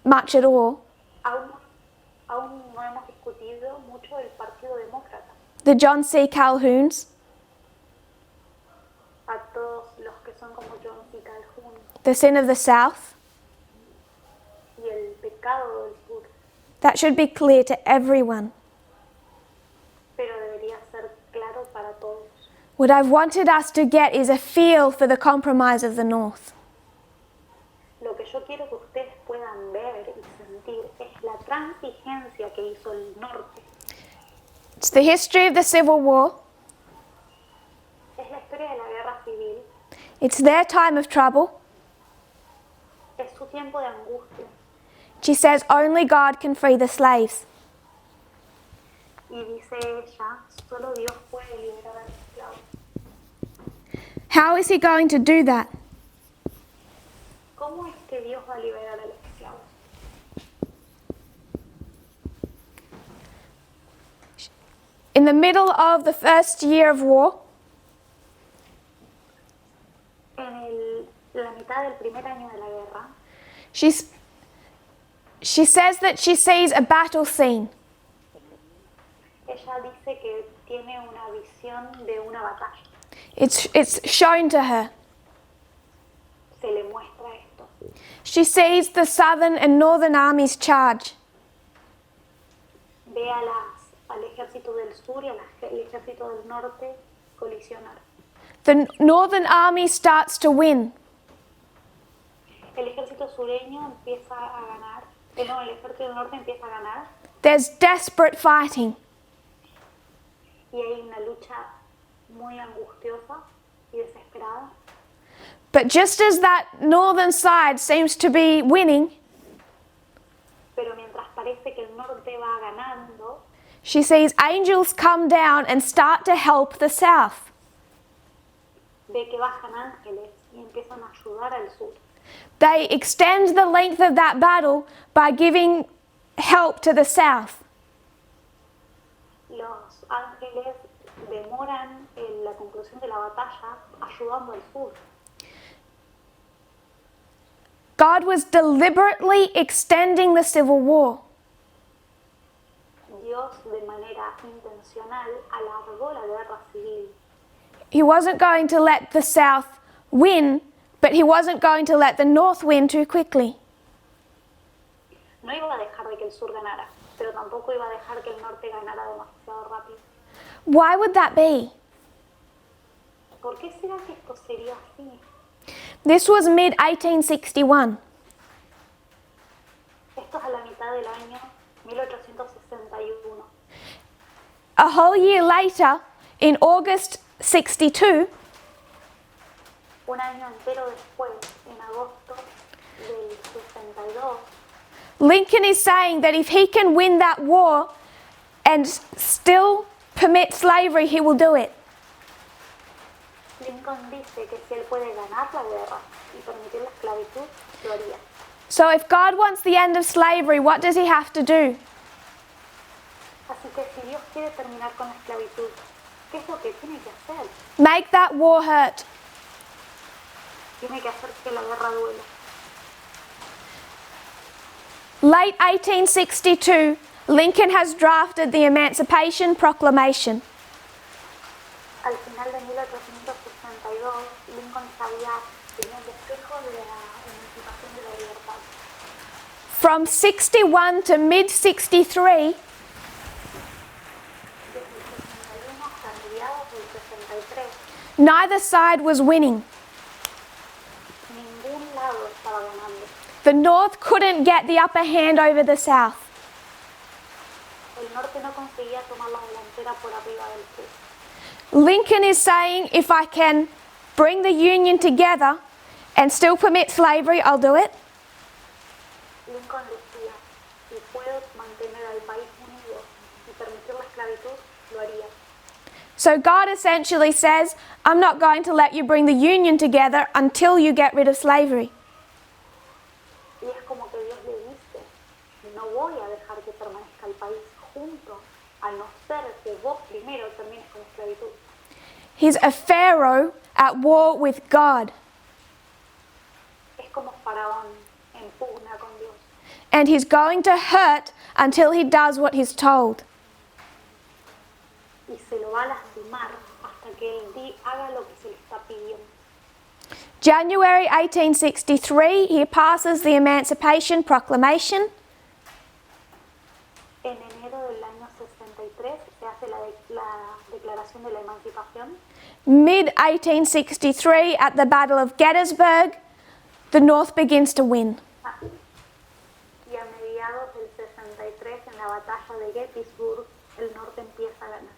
much at all. Aún no hemos discutido mucho del Partido Demócrata. The John C. Calhouns, A todos los que son como John C. Calhoun the sin of the South. y el pecado del sur, That should be clear to everyone. pero debería ser claro para todos. What I've wanted us to get is a feel for the compromise of the North. Lo que yo quiero que ustedes puedan ver y sentir es la transigencia que hizo el norte. It's the history of the Civil War. Es la historia de la guerra civil, It's their time of trouble. es su tiempo de angustia. She says only God can free the slaves. Y dice ella, solo Dios puede liberar a los esclavos. How is he going to do that? ¿Cómo es que Dios va a liberar a los esclavos? In the middle of the first year of war, En la mitad del primer año de la guerra, She says that she sees a battle scene. Ella dice que tiene una visión de una batalla. It's shown to her. Se le muestra esto. She sees the southern and northern armies charge. Ve al ejército del sur y al ejército del norte colisionar. The northern army starts to win. El ejército sureño empieza a ganar. El ejército del norte empieza a ganar. There's desperate fighting. Y hay una lucha muy angustiosa y desesperada. But just as that northern side seems to be winning, Pero mientras parece que el norte va ganando, she sees angels come down and start to help the south. ve que bajan ángeles y empiezan a ayudar al sur. They extend the length of that battle by giving help to the south. Los ángeles demoran la conclusión de la batalla ayudando al sur. God was deliberately extending the civil war. Dios de manera intencional alargó la guerra civil. He wasn't going to let the south win, but he wasn't going to let the north win too quickly. No iba a dejar de que el sur ganara, pero tampoco iba a dejar que el norte ganara demasiado rápido. Why would that be? ¿Por qué será que esto sería así? This was mid-1861. Esto es a la mitad del año 1861. A whole year later, in August 62, Un año entero después, en agosto del 62, Lincoln is saying that if he can win that war and still permit slavery, he will do it. Lincoln dice que si él puede ganar la guerra y permitir la esclavitud, lo haría. So if God wants the end of slavery, what does he have to do? Así que si Dios quiere terminar con la esclavitud, ¿qué es lo que tiene que hacer? Make that war hurt. Tiene que hacer que la guerra duela. Late 1862, Lincoln has drafted the Emancipation Proclamation. Al final de 1862, Lincoln tenía el despejo de la emancipación de la libertad. From 61 to mid-63, Desde el 61 hasta mediados del 63, neither side was winning. ningún lado estaba ganando. The North couldn't get the upper hand over the South. El norte no conseguía tomar la delantera por arriba del sur. Lincoln is saying, if I can bring the Union together and still permit slavery, I'll do it. Lincoln decía, si puedo mantener al país unido y permitir la esclavitud, lo haría. So God essentially says, I'm not going to let you bring the Union together until you get rid of slavery. Y es como que Dios le dice, no voy a dejar que permanezca el país junto, a no ser que vos primero termines con la esclavitud. He's a Pharaoh at war with God. Es como Faraón en pugna con Dios. And he's going to hurt until he does what he's told. Y se lo va a lastimar hasta que él haga lo que se le está pidiendo. January 1863, he passes the Emancipation Proclamation. En enero del año 63 se hace la declaración de la emancipación. Mid-1863, at the Battle of Gettysburg, the North begins to win. Y a mediados del 63, en la batalla de Gettysburg, el norte empieza a ganar.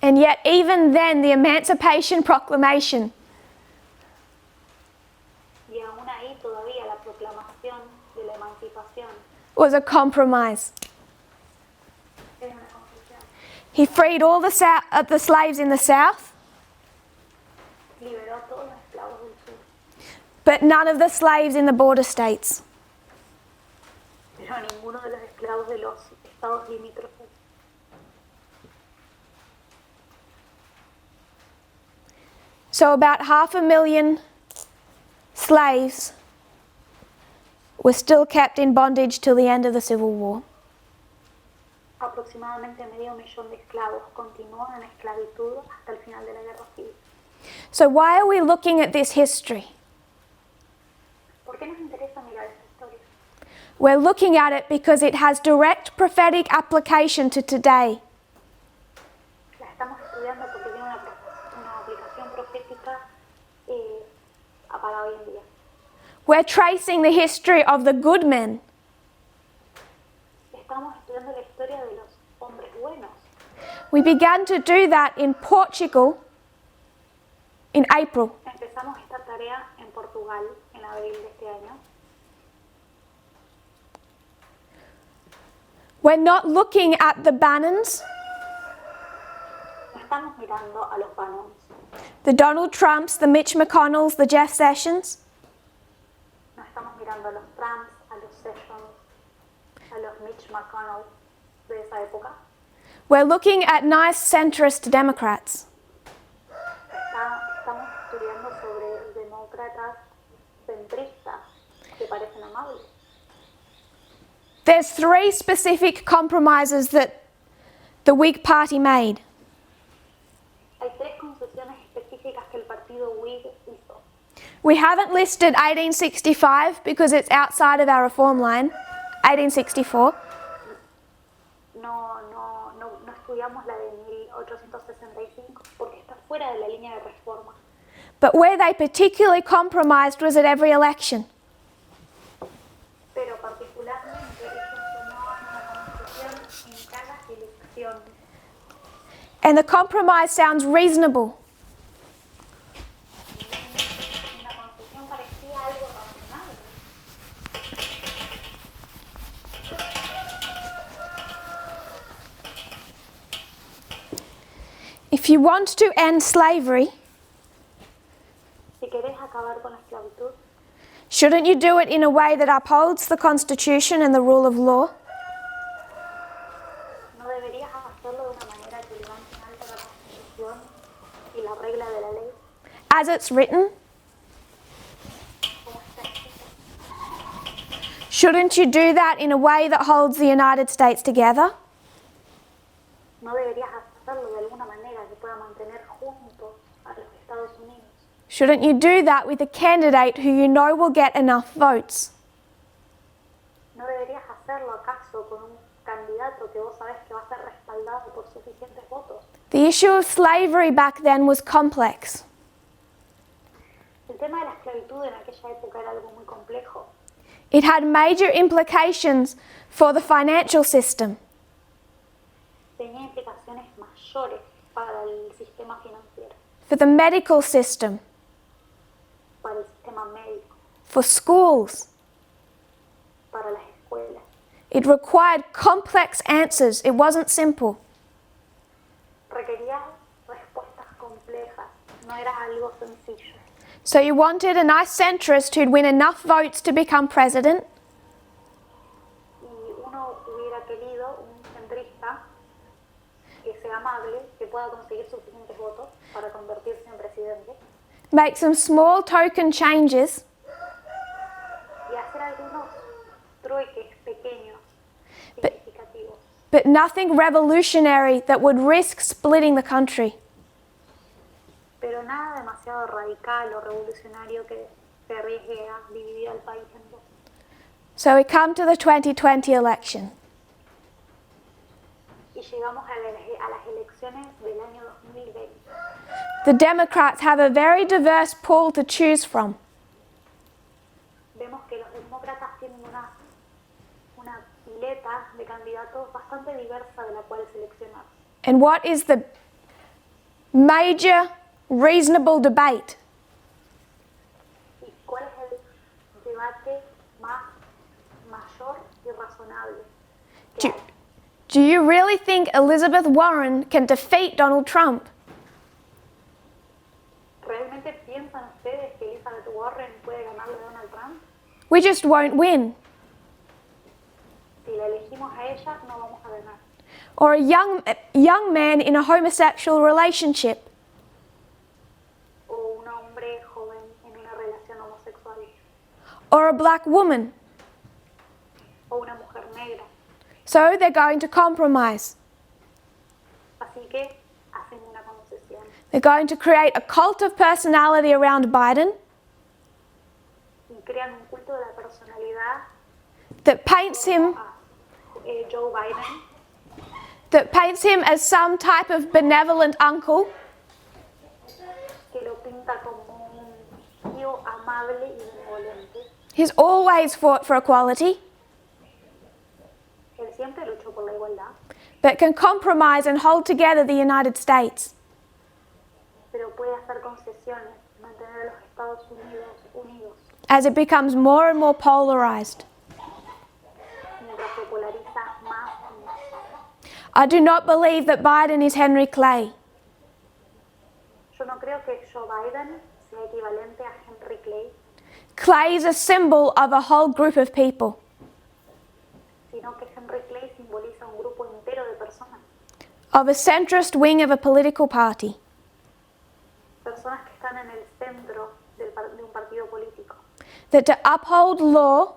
And yet, even then, the Emancipation Proclamation Y aún ahí todavía la proclamación de la emancipación was a compromise. era una concesión. He freed all the slaves in the South, Liberó a todos los esclavos del sur, but none of the slaves in the border states. pero a ninguno de los esclavos de los estados limítrofes. So about 500,000 slaves were still kept in bondage till the end of the Civil War. Aproximadamente medio millón de esclavos continúan en esclavitud hasta el final de la Guerra Civil. So why are we looking at this history? ¿Por qué nos interesa mirar esta historia? We're looking at it because it has direct prophetic application to today. La estamos estudiando porque tiene una aplicación profética para hoy en día. We're tracing the history of the good men. Estamos estudiando la historia de los hombres buenos. We began to do that in Portugal in April. Empezamos esta tarea en Portugal en abril de este año. We're not looking at the Bannons, No estamos mirando a los Bannons, the Donald Trumps, the Mitch McConnells, the Jeff Sessions. no estamos mirando a los Trumps, a los Sessions, a los Mitch McConnell de esa época. We're looking at nice centrist Democrats. Estamos estudiando sobre demócratas centristas que parecen amables. There's 3 specific compromises that the Whig Party made. Hay 3 concesiones específicas que el partido Whig hizo. We haven't listed 1865 because it's outside of our reform line, 1864. No estudiamos la de 1865 porque está fuera de la línea de reforma. But where they particularly compromised was at every election. Pero particularmente ellos tomaban una concesión en cada elección. And the compromise sounds reasonable. Una concesión parecía algo razonable. If you want to end slavery, Si querés acabar con la esclavitud, shouldn't you do it in a way that upholds the Constitution and the rule of law? no deberías hacerlo de una manera que levante en alta la Constitución y la regla de la ley, As it's written? como está escrito. Shouldn't you do that in a way that holds the United States together? No deberías hacerlo de alguna manera que pueda mantener juntos a los Estados Unidos. Shouldn't you do that with a candidate who you know will get enough votes? ¿No deberías hacerlo acaso con un candidato que vos sabés que va a ser respaldado por suficientes votos? The issue of slavery back then was complex. El tema de la esclavitud en aquella época era algo muy complejo. It had major implications for the financial system. Tenía implicaciones mayores para el sistema financiero, For the medical system, para el sistema médico, for schools. para las escuelas. It required complex answers. It wasn't simple. Requería respuestas complejas, no era algo sencillo. So you wanted a nice centrist who'd win enough votes to become president, Y uno hubiera querido un centrista que sea amable, que pueda conseguir suficientes votos para convertirse en presidente make some small token changes, y hacer algunos trueques pequeños, But- significativos, but nothing revolutionary that would risk splitting the country. pero nada demasiado radical o revolucionario que se arriesgue a dividir al país en dos. So we come to the 2020 election. Y llegamos a las elecciones del año 2020. The Democrats have a very diverse pool to choose from. Vemos que los demócratas tienen una pileta de candidatos bastante diversa de la cual seleccionar. And what is the major reasonable debate? ¿Y cuál es el debate mayor y razonable que Do, hay? do you really think Elizabeth Warren can defeat Donald Trump? ¿Realmente piensan ustedes que Elizabeth Warren puede ganarle a Donald Trump? We just won't win. Si la elegimos a ella, no vamos a ganar. Or a young man in a homosexual relationship. O un hombre joven en una relación homosexual. Or a black woman. o una mujer negra. So they're going to compromise. Así que hacen una concesión. They're going to create a cult of personality around Biden Y crean un culto de la personalidad that paints him a Joe Biden, as some type of benevolent uncle que lo pinta como un tío amable y benevolente. who's always fought for equality, Él siempre luchó por la igualdad, but can compromise and hold together the United States. pero puede hacer concesiones, mantener a los Estados Unidos unidos, As it becomes more and more polarized. mientras se polariza más y más. I do not believe that Biden is Henry Clay. Yo no creo que Joe Biden sea equivalente a Henry Clay, Clay is a symbol of a whole group of people, sino que Henry Clay simboliza un grupo entero de personas, of a centrist wing of a political party, personas que están en el centro de un partido político, that to uphold law,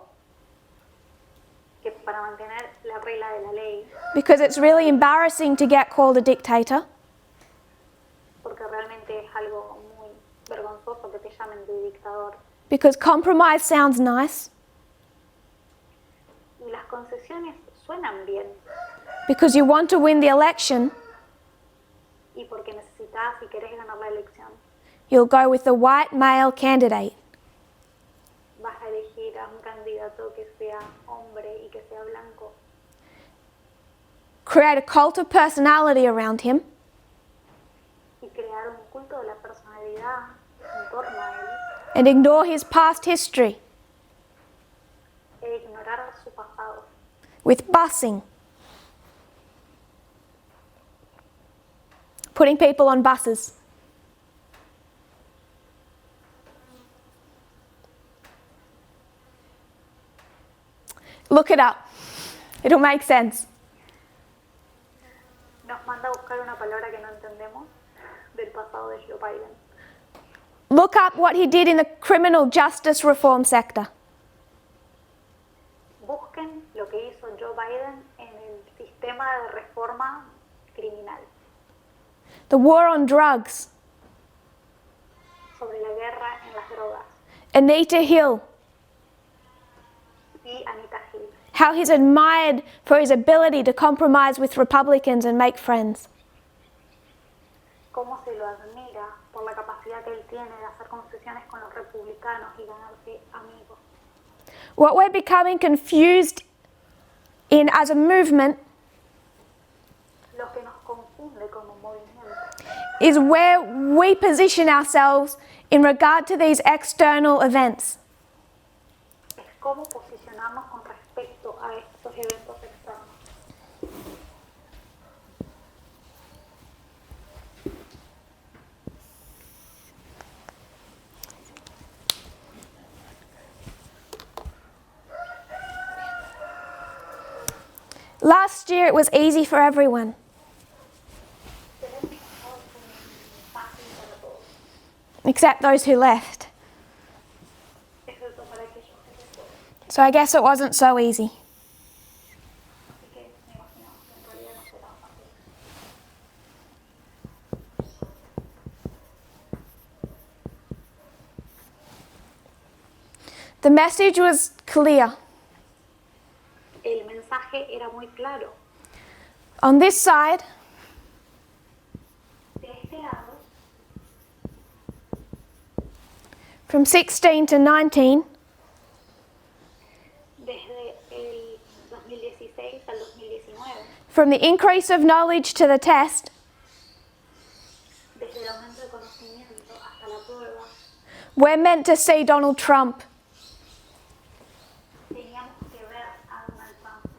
que para mantener la regla de la ley, because it's really embarrassing to get called a dictator, porque realmente es algo muy vergonzoso que te llamen de dictador, because compromise sounds nice, y las concesiones suenan bien, because you want to win the election, y porque necesitas y querés ganar la elección, you'll go with the white male candidate. vas a elegir a un candidato que sea hombre y que sea blanco, Create a cult of personality around him, y crear un culto de la personalidad en torno a él, and ignore his past history e ignorar su pasado, with busing. Putting people on buses. Look it up. It'll make sense. nos manda a buscar una palabra que no entendemos del pasado de Joe Biden. Look up what he did in the criminal justice reform sector. Busquen lo que hizo Joe Biden en el sistema de reforma criminal, The war on drugs. sobre la guerra en las drogas, Anita Hill. y Anita Hill. How he's admired for his ability to compromise with Republicans and make friends. Cómo se lo admira por la capacidad que él tiene de hacer concesiones con los republicanos y ganarse amigos. What we're becoming confused in as a movement Lo que nos confunde como movimiento is where we position ourselves in regard to these external events. es cómo posicionarnos con respecto a estos eventos externos. Last year it was easy for everyone, El año pasado fue fácil para todos, except those who left. excepto para aquellos que se fueron. So I guess it wasn't so easy. Así que me imagino que en realidad no fue tan fácil. The message was clear. El mensaje era muy claro. On this side, De este lado, from 16 to 19, desde el 2016 al 2019, from the increase of knowledge to the test, desde el aumento de conocimiento hasta la prueba, we're meant to see Donald Trump. teníamos que ver a Donald Trump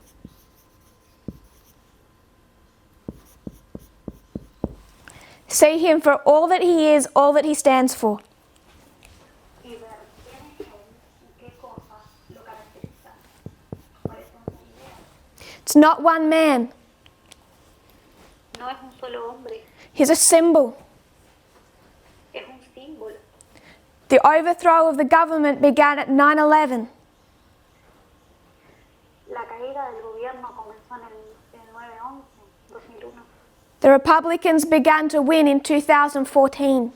See him for all that he is, all that he stands for. y ver quién es él y qué cosas lo caracterizan, cuáles son sus ideas. It's not one man. No es un solo hombre, He's a symbol. es un símbolo. The overthrow of the government began at 9/11. La The Republicans began to win in 2014.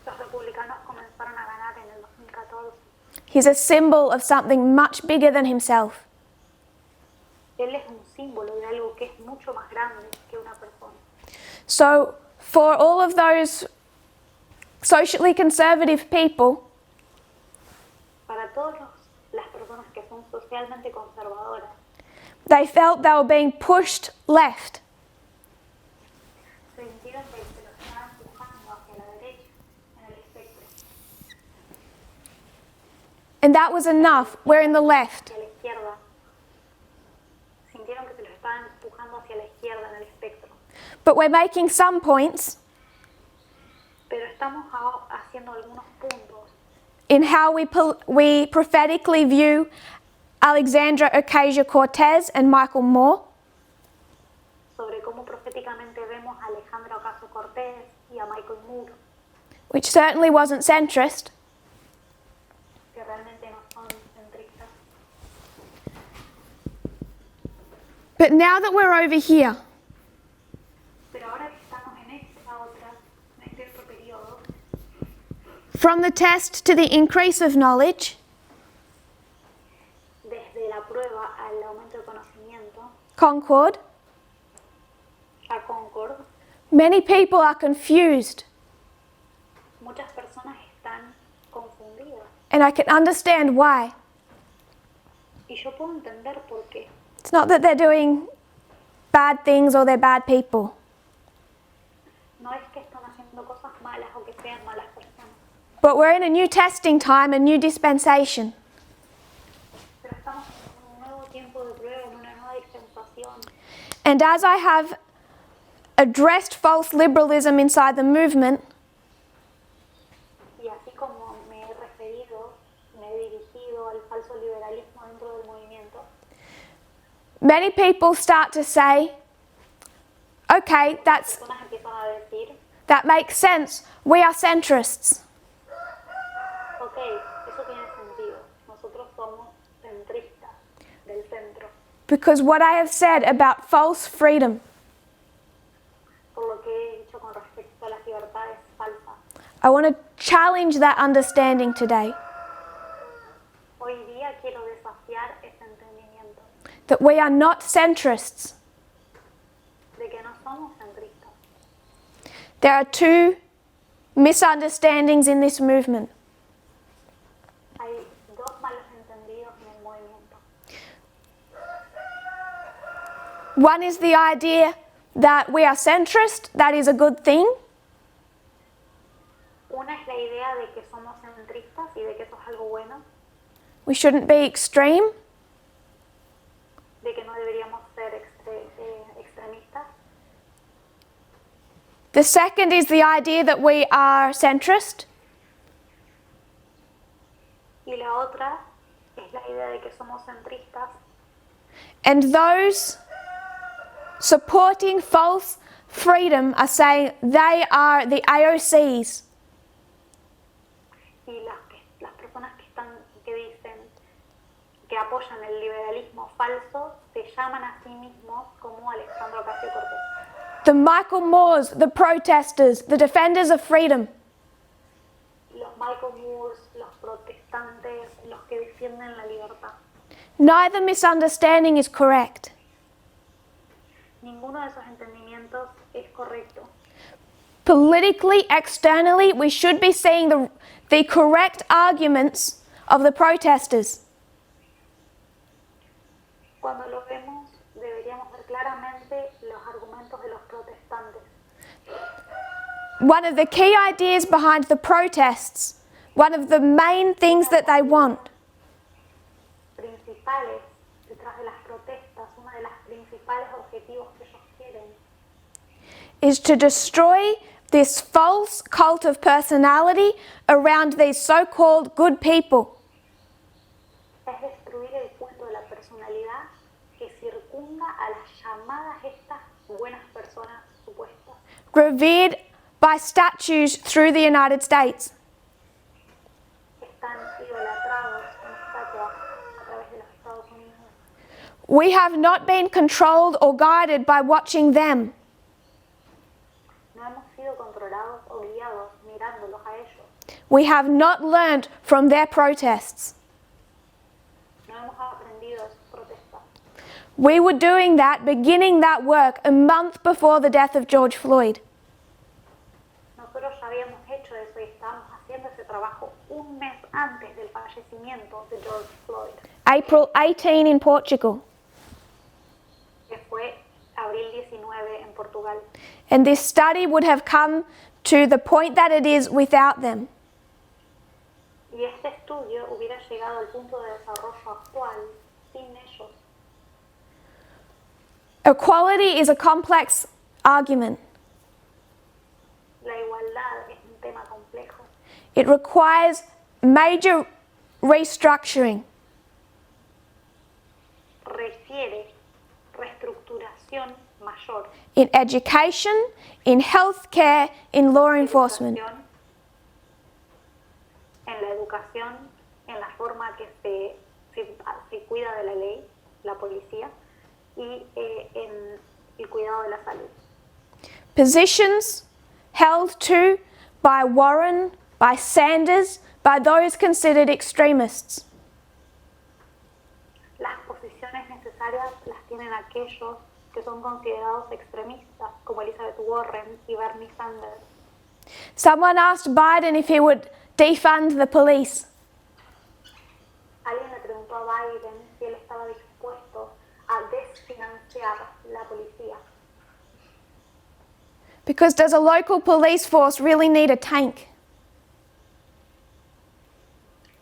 Los republicanos comenzaron a ganar en el 2014. He's a symbol of something much bigger than himself. Él es un símbolo de algo que es mucho más grande que una persona. So, for all of those socially conservative people, Para las personas que son socialmente conservadoras, they felt they were being pushed left. sintieron que se los estaban empujando hacia la derecha en el espectro, And that was enough. We're in the left. hacia la izquierda. Sintieron que se los estaban empujando hacia la izquierda en el espectro. But we're making some points Pero estamos haciendo algunos puntos in how we prophetically view Alexandra Ocasio-Cortez and Michael Moore, sobre cómo proféticamente vemos a Alejandra Ocasio-Cortez y a Michael Moore, which certainly wasn't centrist. que realmente no son centristas. But now that we're over here, Pero ahora que estamos en este otro periodo, from the test to the increase of knowledge, desde la prueba al aumento de conocimiento, Concord, a Concord, many people are confused, muchas personas están confundidas. and I can understand why. Y yo puedo entender por qué. It's not that they're doing bad things or they're bad people. No es que están haciendo cosas malas o que sean malas personas, But we're in a new testing time, a new dispensation. pero estamos en un nuevo tiempo de prueba, en una nueva dispensación. And as I have addressed false liberalism inside the movement, Y así como me he dirigido al falso liberalismo dentro del movimiento, many people start to say, okay, personas empiezan a decir, that makes sense. We are centrists. ok, eso tiene sentido, nosotros somos centristas del centro, Because what I have said about false freedom, por lo que he dicho con respecto a las libertades falsas. I want to challenge that understanding today. Hoy día quiero desafiar ese entendimiento That we are not centrists. de que no somos centristas. There are two misunderstandings in this movement. Hay dos malos entendidos en el movimiento. One is the idea that we are centrist, that is a good thing. Una es la idea de que somos centristas y de que eso es algo bueno, We shouldn't be extreme. de que no deberíamos ser extremistas. The second is the idea that we are centrist, Y la otra es la idea de que somos centristas and those supporting false freedom are saying they are the AOCs. y las personas que dicen que apoyan el liberalismo falso se llaman a sí mismos como Alejandro Ocasio-Cortez. The Michael Moores, the protesters, the defenders of freedom. Los Michael Moores, los protestantes, los que defienden la libertad. Neither misunderstanding is correct. Ninguno de esos entendimientos es correcto. Politically, externally, we should be seeing the correct arguments of the protesters. Cuando lo vemos, deberíamos ver claramente los argumentos de los protestantes. One of the key ideas behind the protests, one of the main things that they want, Principales detrás de las protestas, uno de los principales objetivos que ellos quieren is to destroy this false cult of personality around these so-called good people. es destruir el culto de la personalidad que circunda a las llamadas estas buenas personas supuestas, Revered by statues through the United States. que están idolatrados en estatuas a través de los Estados Unidos. We have not been controlled or guided by watching them. No hemos sido controlados o guiados mirándolos a ellos. We have not learned from their protests. No hemos aprendido de sus protestas. We were doing that, beginning that work a month before the death of George Floyd. Nosotros ya habíamos hecho eso y estábamos haciendo ese trabajo un mes antes del fallecimiento de George Floyd, April 18 in Portugal. que fue abril 19 en Portugal. And this study would have come to the point that it is without them. Y este estudio hubiera llegado al punto de desarrollo actual sin ellos. Equality is a complex argument. La igualdad es un tema complejo. It requires major restructuring. Requiere reestructuración mayor. In education, in healthcare, in law enforcement. Educación, en la educación, en la forma que se cuida de la ley, la policía, y en el cuidado de la salud. Positions held to by Warren, by Sanders, by those considered extremists. Las posiciones necesarias las tienen aquellos que son considerados extremistas, como Elizabeth Warren y Bernie Sanders. Someone asked Biden if he would defund the police. Alguien le preguntó a Biden si él estaba dispuesto a desfinanciar la policía. Because does a local police force really need a tank?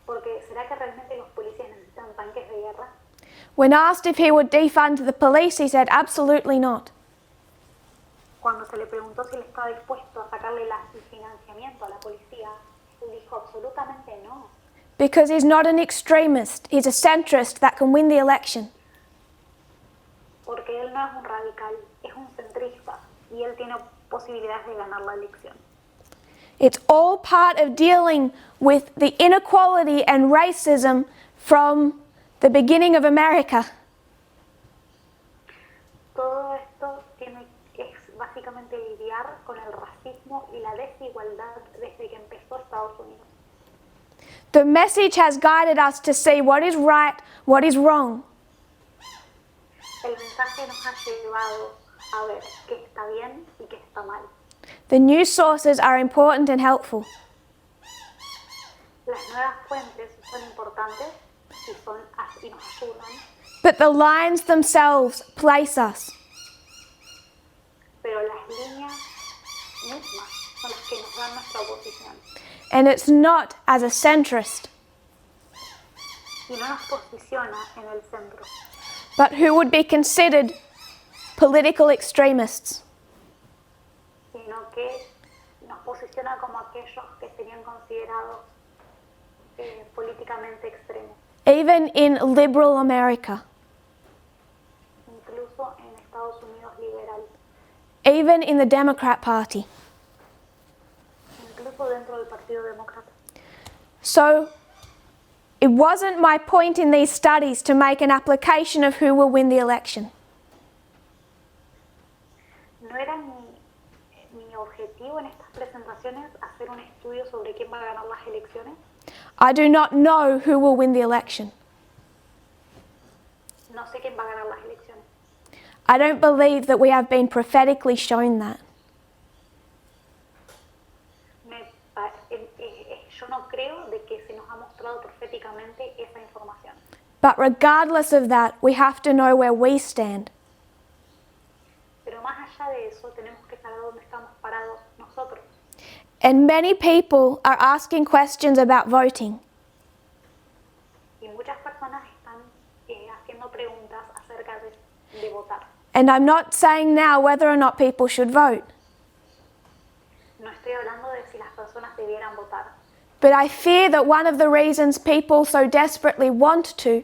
Porque ¿será que realmente los policías necesitan tanques de guerra? When asked if he would defund the police, he said absolutely not. Cuando se le preguntó si él estaba dispuesto a sacarle el financiamiento a la policía, él dijo absolutamente no. Because he's not an extremist, he's a centrist that can win the election. Porque él no es un radical, es un centrista y él tiene posibilidades de ganar la elección. It's all part of dealing with the inequality and racism from the beginning of America. Todo esto es básicamente lidiar con el racismo y la desigualdad desde que empezó Estados Unidos. The message has guided us to see what is right, what is wrong. El mensaje nos ha llevado a ver qué está bien y qué está mal. The news sources are important and helpful. Las nuevas fuentes son importantes y nos ayudan, But the lines themselves place us. pero las líneas mismas son las que nos dan nuestra oposición. And it's not as a centrist, Y no nos posiciona en el centro, but who would be considered political extremists. sino que nos posiciona como aquellos que serían considerados políticamente extremos, Even in liberal America, incluso en Estados Unidos liberal, even in the Democrat Party. incluso dentro del Partido Demócrata. So it wasn't my point in these studies to make an application of who will win the election. No era mi objetivo en estas presentaciones hacer un estudio sobre quién va a ganar las elecciones. I do not know who will win the election. No sé quién va a ganar las elecciones. I don't believe that we have been prophetically shown that. Yo no creo de que se nos ha mostrado proféticamente esa información. But regardless of that, we have to know where we stand. Pero más allá de eso, tenemos que saber dónde estamos parados nosotros. And many people are asking questions about voting. Y muchas personas están haciendo preguntas acerca de votar. And I'm not saying now whether or not people should vote. No estoy hablando de si las personas debieran votar. But I fear that one of the reasons people so desperately want to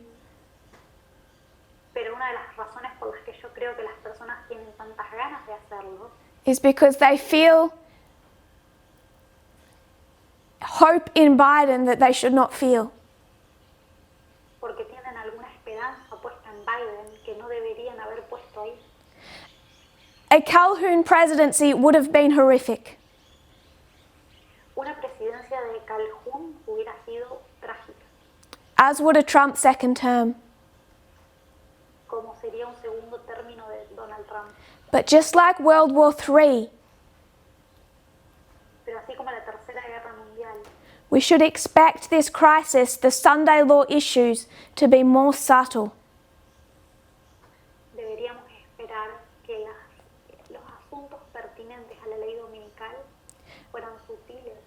Pero una de las razones por las que yo creo que las personas tienen tantas ganas de hacerlo is because they feel hope in Biden that they should not feel. porque tienen alguna esperanza puesta en Biden que A Calhoun presidency would have been horrific. Una presidencia de Calhoun hubiera sido trágica, As would a Trump second term. como sería un segundo término de Donald Trump. But just like World War III, Pero así como la Tercera Guerra Mundial, we should expect this crisis, the Sunday law issues, to be more subtle. deberíamos esperar que los asuntos pertinentes a la ley dominical fueran sutiles.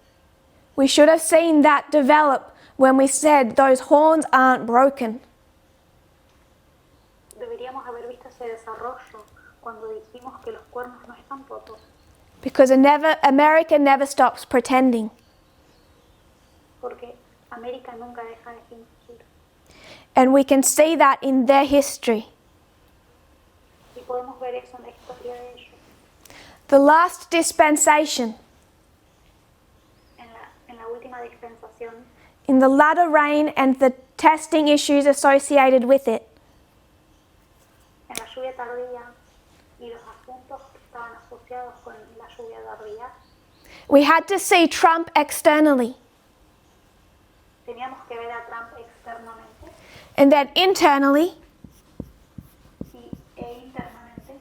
We should have seen that develop when we said those horns aren't broken. Deberíamos haber visto ese desarrollo cuando dijimos que los cuernos no están rotos, Because America never stops pretending. porque América nunca deja de fingir. And we can see that in their history. Y podemos ver eso en la historia de ellos. The last dispensation, En la última dispensación, in the latter rain and the testing issues associated with it, en la lluvia tardía y los asuntos que estaban asociados con la lluvia tardía, we had to see Trump externally, teníamos que ver a Trump externamente and then internally, e internamente,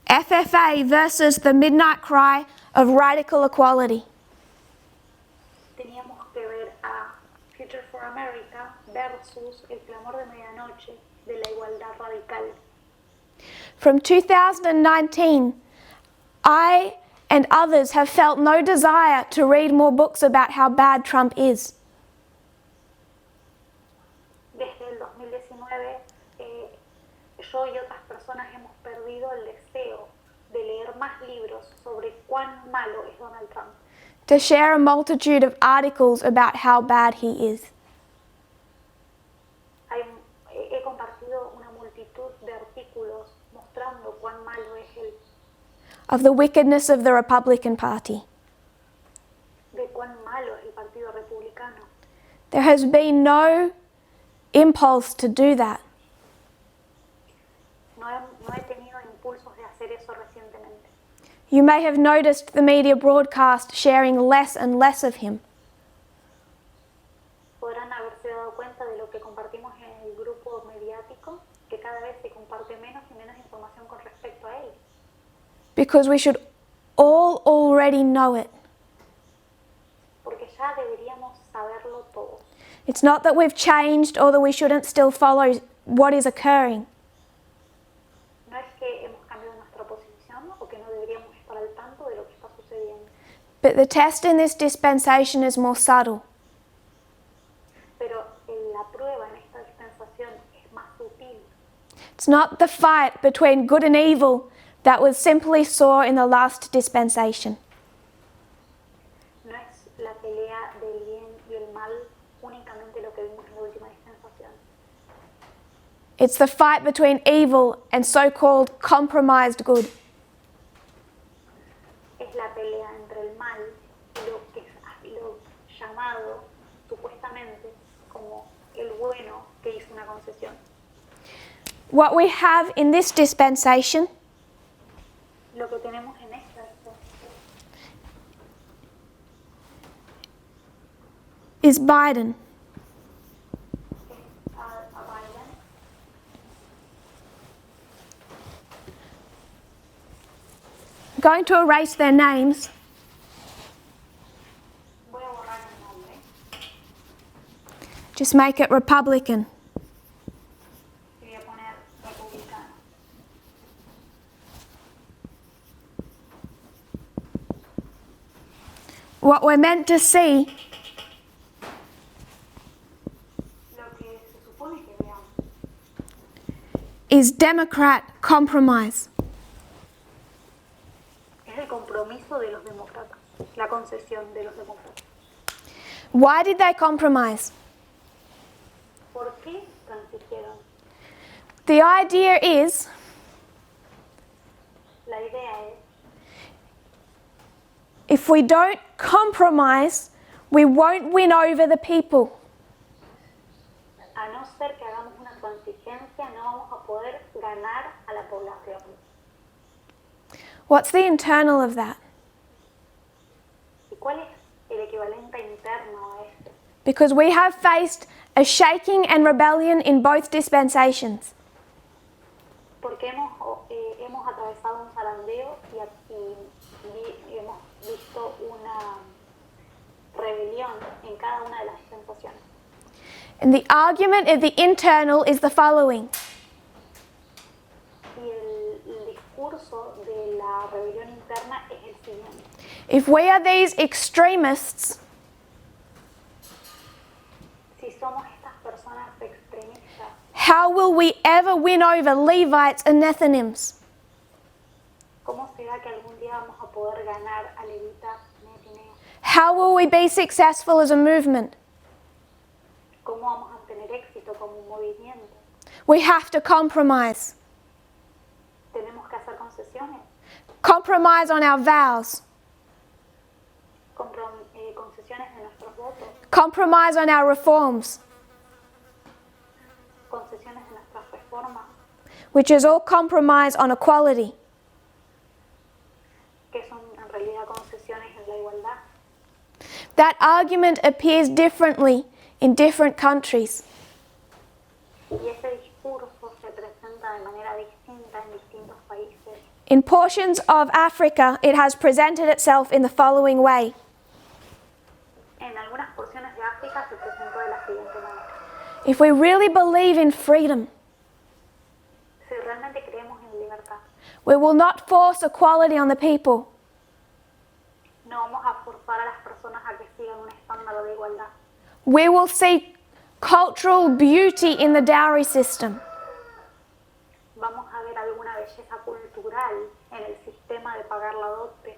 FFA versus the midnight cry of radical equality. teníamos que ver a Future for America versus el clamor de medianoche de la igualdad radical. From 2019, I and others have felt no desire to read more books about how bad Trump is. Desde el 2019, yo y otras personas hemos perdido el deseo de leer más libros sobre cuán malo es Donald Trump, To share a multitude of articles about how bad he is. He compartido una multitud de artículos mostrando cuán malo es él, Of the wickedness of the Republican Party. de cuán malo es el Partido Republicano. There has been no impulse to do that. No he tenido impulsos de hacer eso recientemente. You may have noticed the media broadcast sharing less and less of him. Podrán haberse dado cuenta de lo que compartimos en el grupo mediático, que cada vez se comparte menos y menos información con respecto a él. Because we should all already know it. Porque ya deberíamos saberlo todo. It's not that we've changed or that we shouldn't still follow what is occurring. No es que hemos cambiado nuestra posición o que no deberíamos estar al tanto de lo que está sucediendo. But the test in this dispensation is more subtle. Pero la prueba en esta dispensación es más sutil. It's not the fight between good and evil that we simply saw in the last dispensation. No es la pelea del bien y el mal únicamente lo que vimos en la última dispensación. It's the fight between evil and so-called compromised good. Es la pelea entre el mal y lo que es lo llamado supuestamente como el bueno que hizo una concesión. What we have in this dispensation Lo que tenemos en esta dispensación is Biden. es a Biden I'm going to erase their names. voy a borrar el nombre Just make it Republican. y voy a poner republicano. What we're meant to see Lo que se supone que veamos is Democrat compromise. es el compromiso de los demócratas, la concesión de los demócratas. Why did they compromise? ¿Por qué transigieron? The idea is La idea es, if we don't compromise, we won't win over the people. a no ser que hagamos una transigencia, no vamos a poder ganar a la población. What's the internal of that? ¿Y cuál es el equivalente interno a este? Because we have faced a shaking and rebellion in both dispensations. Porque hemos atravesado un zarandeo y hemos visto una rebelión en cada una de las dispensaciones. And the argument of the internal is the following. Y el discurso de la rebelión interna es el siguiente. If we are these extremists, Si somos estas personas extremistas, how will we ever win over Levites and Nethinims? ¿cómo será que algún día vamos a poder ganar a levitas, netineos? How will we be successful as a movement? ¿Cómo vamos a tener éxito como un movimiento? We have to compromise. Tenemos que hacer concesiones, Compromise on our vows. concesiones de nuestros votos, Compromise on our reforms, concesiones de nuestras reformas, which is all compromise on equality. que son en realidad concesiones en la igualdad. That argument appears differently in different countries. Y ese discurso se presenta de manera distinta en distintos países. In portions of Africa, it has presented itself in the following way. En algunas porciones de África se presentó de la siguiente manera. If we really believe in freedom, Si realmente creemos en libertad, we will not force equality on the people. no vamos a forzar a las personas a que sigan un estándar de igualdad. We will seek cultural beauty in the dowry system. Vamos a ver alguna belleza cultural en el sistema de pagar la dote.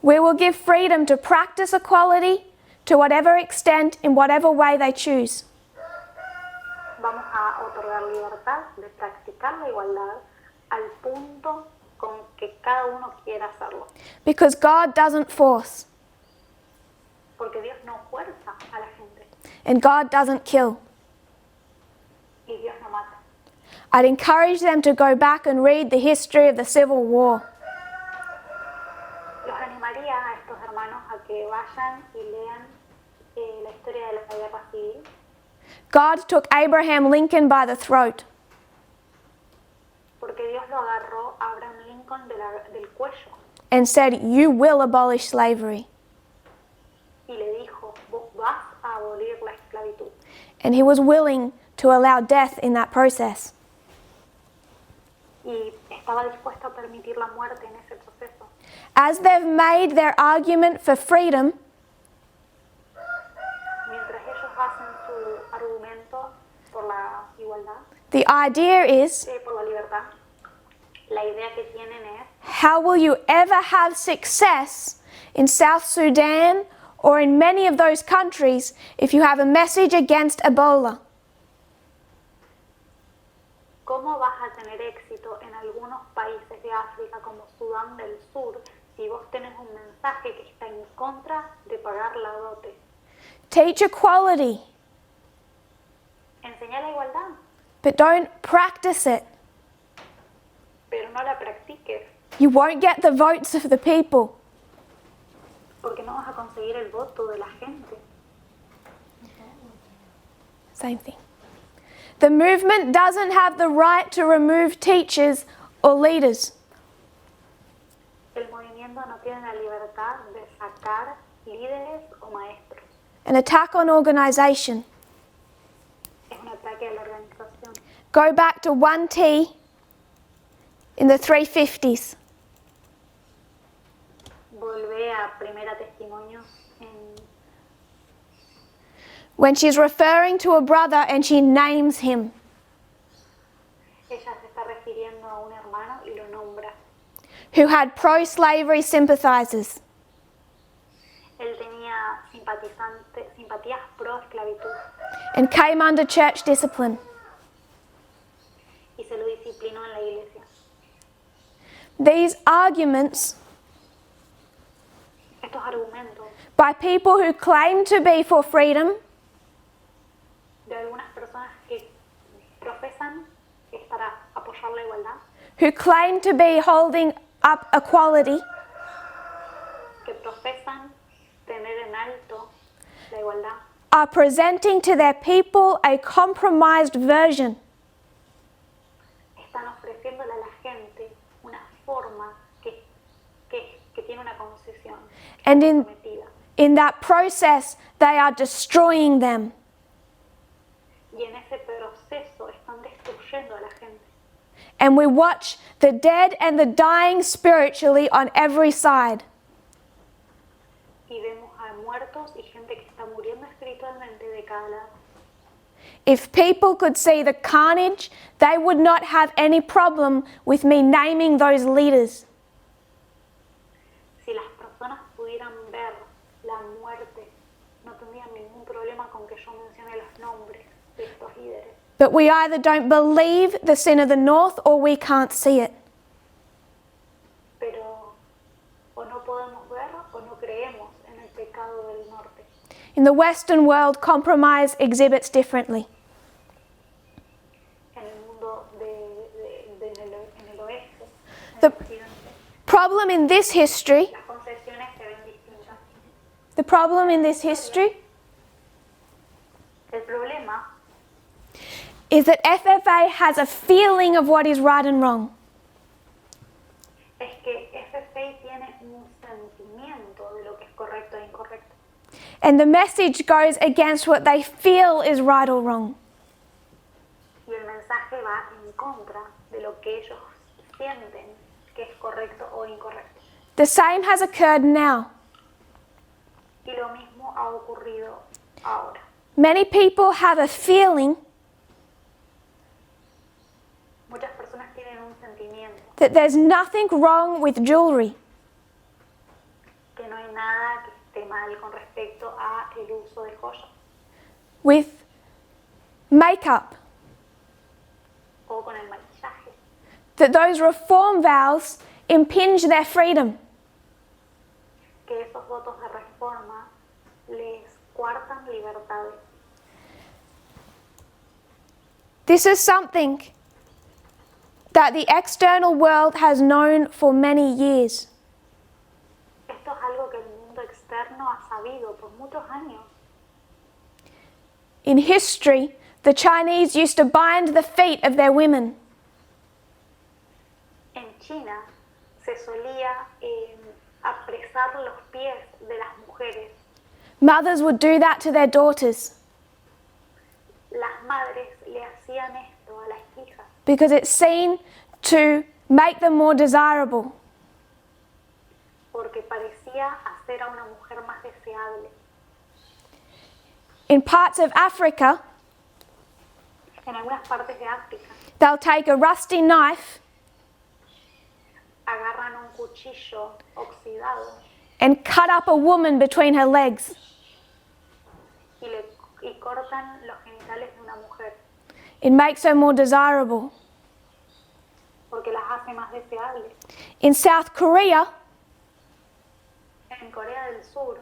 We will give freedom to practice equality to whatever extent, in whatever way they choose. Vamos a otorgar libertad de practicar la igualdad al punto con que cada uno quiera hacerlo. Because God doesn't force Porque Dios no fuerza a la gente and God doesn't kill. y Dios no mata. I'd encourage them to go back and read the history of the Civil War. Los animaría a estos hermanos a que vayan y lean la historia de la guerra civil. God took Abraham Lincoln by the throat Porque Dios lo agarró a Abraham Lincoln del cuello and said, "You will abolish slavery." y le dijo, vos vas a abolir la esclavitud. And he was willing to allow death in that process. Y estaba dispuesto a permitir la muerte en ese proceso. As they've made their argument for freedom, Mientras ellos hacen su argumento por la igualdad, the idea is, por la libertad, la idea que tienen es, how will you ever have success in South Sudan or in many of those countries if you have a message against Ebola? ¿cómo vas a tener éxito en algunos países de África como Sudán del Sur si vos tenés un mensaje que está en contra de pagar la dote? Teach equality, Enseñá la igualdad, but don't practice it. pero no la practiques, You won't get the votes of the people. porque no vas a conseguir el voto de la gente. Same thing. The movement doesn't have the right to remove teachers or leaders. El movimiento no tiene la libertad de sacar líderes o maestros. An attack on organisation. Es un ataque a la organización. Go back to 1T in the 350s. Volvé a Primera Testimonios en When she's referring to a brother and she names him. ella se está refiriendo a un hermano y lo nombra. Who had pro-slavery sympathizers. Él tenía simpatías pro esclavitud And came under church discipline. y se lo disciplinó en la iglesia. These arguments Estos argumentos by people who claim to be for freedom de algunas personas que profesan estar a apoyar la igualdad, who claim to be holding up equality que profesan tener en alto la igualdad, are presenting to their people a compromised version están ofreciéndole a la gente una forma que tiene una concesión and comprometida. in that process they are destroying them. Y en ese proceso están destruyendo a la gente. And we watch the dead and the dying spiritually on every side. Y vemos a muertos y gente que está muriendo espiritualmente de cada lado. If people could see the carnage, they would not have any problem with me naming those leaders. Si las personas pudieran ver la muerte, no tendrían ningún problema con que yo mencione los nombres de estos líderes. But we either don't believe the sin of the north or we can't see it. Pero o no podemos ver o no creemos en el pecado del norte. In the Western world, compromise exhibits differently. En el mundo en el oeste, en The- el occidente, Problem in this history, las concesiones se ven distintas. the problem in this history El problema is that FFA has a feeling of what is right and wrong. es que FFA tiene un sentimiento de lo que es correcto e incorrecto. And the message goes against what they feel is right or wrong. Y el mensaje va en contra de lo que ellos sienten que es correcto o incorrecto. The same has occurred now. Y lo mismo ha ocurrido ahora. Many people have a feeling Muchas personas tienen un sentimiento that there's nothing wrong with jewelry. que no hay nada que esté mal con respecto a el uso de joyas With makeup, o con el maquillaje, that those reform vows impinge their freedom. que esos votos de reforma les coartan libertades. This is something that the external world has known for many years. Esto es algo que el mundo externo ha sabido por muchos años. In history, the Chinese used to bind the feet of their women. En China se solía apresar los pies de las mujeres. Mothers would do that to their daughters Las madres le hacían esto a las hijas because it's seen to make them more desirable. porque parecía hacer a una mujer más deseable. In parts of Africa, En algunas partes de África they'll take a rusty knife agarran un cuchillo oxidado and cut up a woman between her legs. y cortan los genitales de una mujer It makes her more desirable. porque las hace más deseables. In South Korea, En Corea del Sur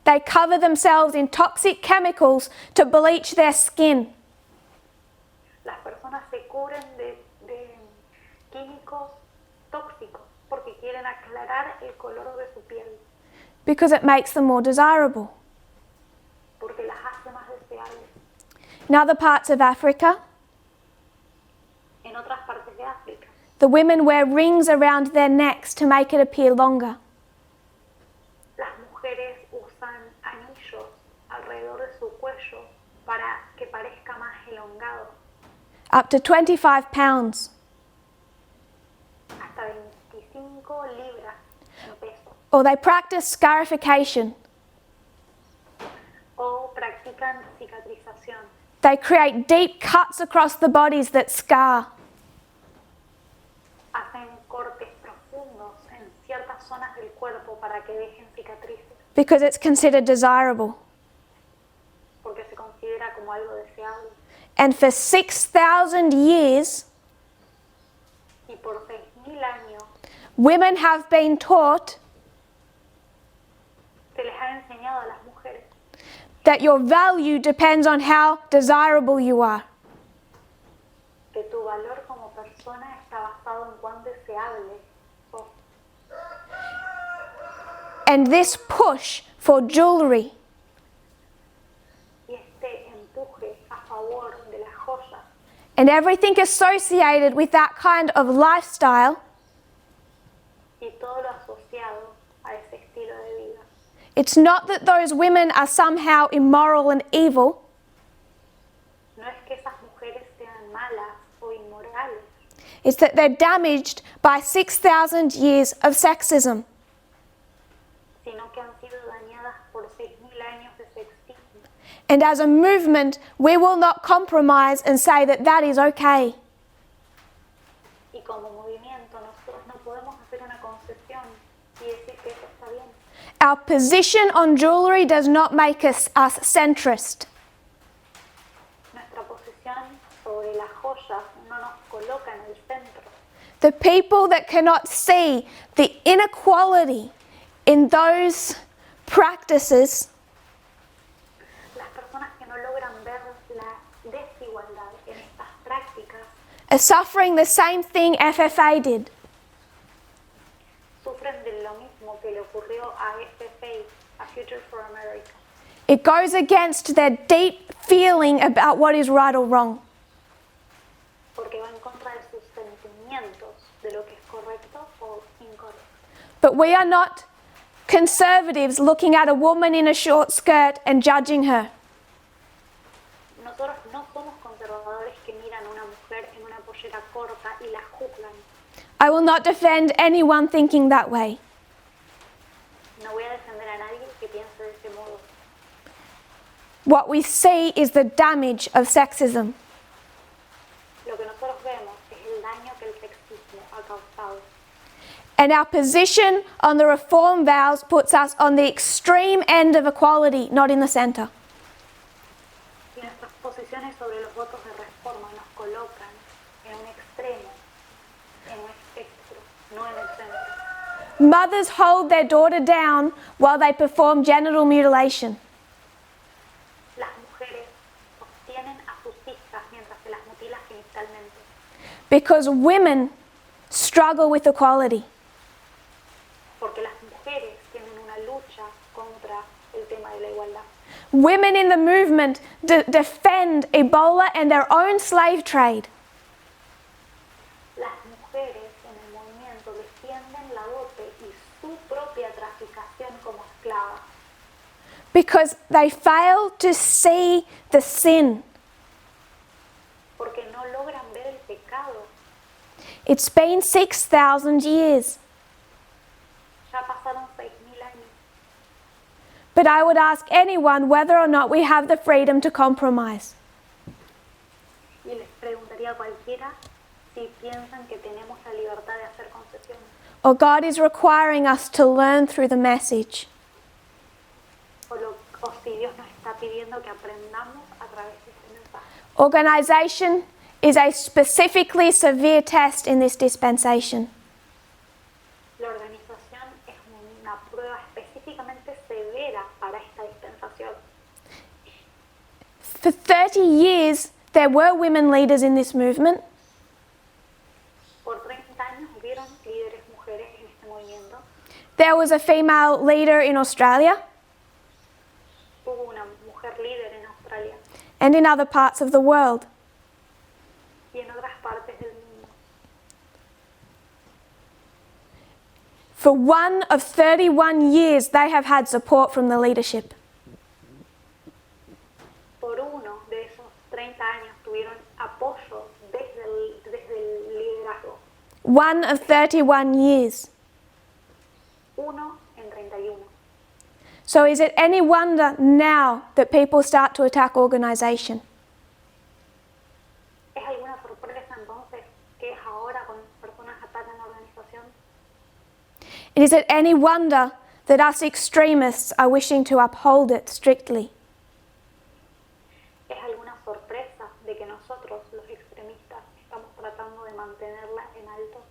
they cover themselves in toxic chemicals to bleach their skin. las personas se cubren de químicos tóxicos porque quieren aclarar el color de su piel, Because it makes them more desirable. porque las hace más deseables. In other parts of Africa, En otras partes de África, the women wear rings around their necks to make it appear longer. las mujeres usan anillos alrededor de su cuello para que parezca más elongado, Up to 25 pounds. hasta 25 libras en peso. Or they practice scarification. O practican cicatrización. They create deep cuts across the bodies that scar. Hacen cortes profundos en ciertas zonas del cuerpo para que dejen cicatrices, Because it's considered desirable. porque se considera como algo deseable. And for 6,000 years, Y por 6.000 años women have been taught se les ha enseñado a las mujeres that your value depends on how desirable you are. que tu valor como persona está basado en cuán deseable sos. And this push for jewelry y este empuje a favor de las joyas and everything associated with that kind of lifestyle y todo lo asociado a ese estilo de vida. it's not that those women are somehow immoral and evil. No es que esas mujeres sean malas o inmorales, It's that they're damaged by 6,000 years of sexism. sino que han sido dañadas por 6.000 años de sexismo. And as a movement, we will not compromise and say that that is okay. Y como movimiento nosotros no podemos hacer una concesión y decir que eso está bien. Our position on jewelry does not make us centrist. Nuestra posición sobre las joyas no nos coloca en el centro. The people that cannot see the inequality in those practices Las personas que no logran ver la desigualdad en estas prácticas are suffering the same thing FFA did. sufren de lo mismo que le ocurrió a FFA, a Future for America. It goes against their deep feeling about what is right or wrong. Porque va en contra de sus sentimientos de lo que es correcto o incorrecto. But we are not conservatives looking at a woman in a short skirt and judging her. Nosotros no somos conservadores que miran a una mujer en una pollera corta y la juzgan. I will not defend anyone thinking that way. No voy a defender a nadie que piense de ese modo. What we see is the damage of sexism. Lo que nosotros vemos es el daño que el sexismo ha causado. And our position on the reform vows puts us on the extreme end of equality, not in the center. Y nuestras posiciones sobre los votos de reforma nos colocan en un extremo, en un espectro, no en el centro. Mothers hold their daughter down while they perform genital mutilation. Las mujeres sostienen a sus hijas mientras se las mutila genitalmente. Because women struggle with equality. Porque las mujeres tienen una lucha contra el tema de la igualdad. Women in the movement defend Ebola and their own slave trade. Las mujeres en el movimiento defienden la dote y su propia traficación como esclavas. Because they fail to see the sin. Porque no logran ver el pecado. It's been 6,000 years. Ya pasaron 6.000 años. But I would ask anyone whether or not we have the freedom to compromise. Y les preguntaría a cualquiera si piensan que tenemos la libertad de hacer concesiones. Or God is requiring us to learn through the message. O si Dios nos está pidiendo que aprendamos a través de este mensaje. Organization is a specifically severe test in this dispensation. La organización es una prueba específicamente severa para esta dispensación. For 30 years, there were women leaders in this movement. Por 30 años hubieron líderes mujeres en este movimiento. There was a female leader in Australia Hubo una mujer líder en Australia and in other parts of the world. y en otras partes del mundo. For one of 31 years, they have had support from the leadership. Por uno de esos 30 años tuvieron apoyo desde el liderazgo. One of 31 years. Uno en 31. So is it any wonder now that people start to attack organization? ¿Es alguna sorpresa entonces que es ahora cuando personas atacan la organización? Is it any wonder that us extremists are wishing to uphold it strictly? ¿Es alguna sorpresa de que nosotros, los extremistas, estamos tratando de mantenerla en alto?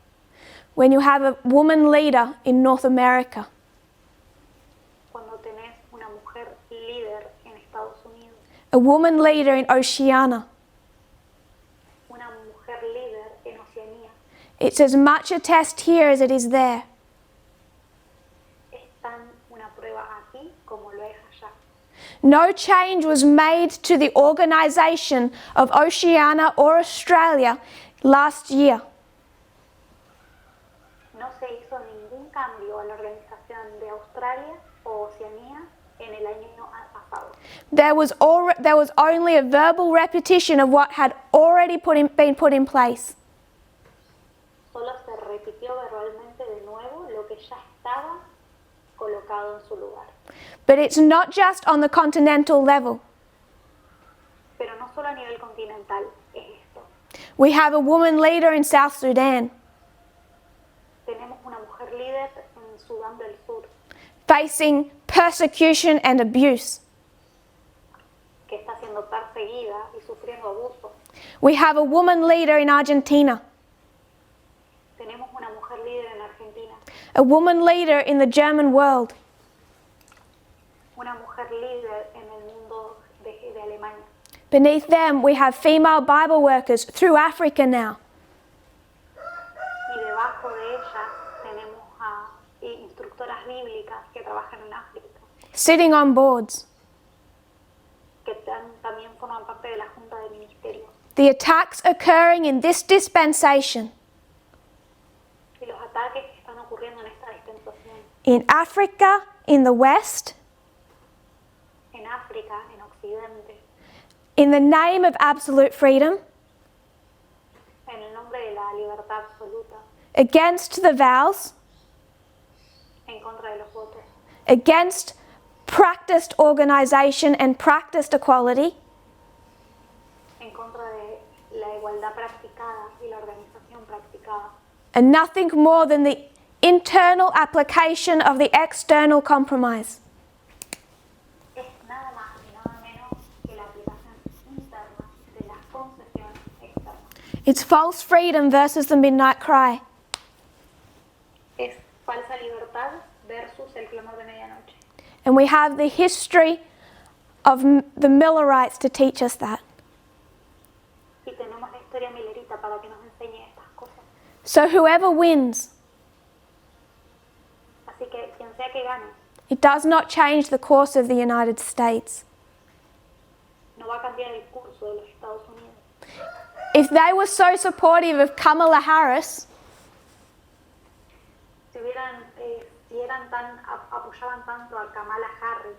When you have a woman leader in North America, Cuando tenés una mujer líder en Estados Unidos, a woman leader in Oceania, una mujer líder en Oceanía, it's as much a test here as it is there. es tan No change was made to the organisation of Oceania or Australia last year. No se hizo ningún cambio a la organización de Australia o Oceanía en el año pasado. There was only a verbal repetition of what had already been put in place. Solo se repitió verbalmente de nuevo lo que ya estaba colocado en su lugar. But it's not just on the continental level. Pero no solo a nivel continental es esto. We have a woman leader in South Sudan Tenemos una mujer líder en Sudán del Sur facing persecution and abuse. que está siendo perseguida y sufriendo abuso. We have a woman leader in Argentina, Tenemos una mujer líder en Argentina, a woman leader in the German world. una mujer líder en el mundo de Alemania. Beneath them, we have female Bible workers through Africa now. Y debajo de ellas tenemos a instructoras bíblicas que trabajan en África, Sitting on boards. que también forman parte de la Junta de Ministerios. The attacks occurring in this dispensation Y los ataques que están ocurriendo en esta dispensación, in Africa, in the West, en África, en Occidente, in the name of absolute freedom, en el nombre de la libertad absoluta, against the vows, en contra de los votos, against practiced organisation and practiced equality, en contra de la igualdad practicada y la organización practicada, and nothing more than the internal application of the external compromise. es nada más y nada menos que la aplicación interna de las concesiones externas. It's false freedom versus the midnight cry. Es falsa libertad versus el clamor de medianoche. And we have the history of the Millerites to teach us that. Y tenemos la historia millerita para que nos enseñe estas cosas. So whoever wins, Así que quien sea que gane, it does not change the course of the United States. no va a cambiar el curso de los Estados Unidos. If they were so supportive of Kamala Harris, Si apoyaban tanto a Kamala Harris,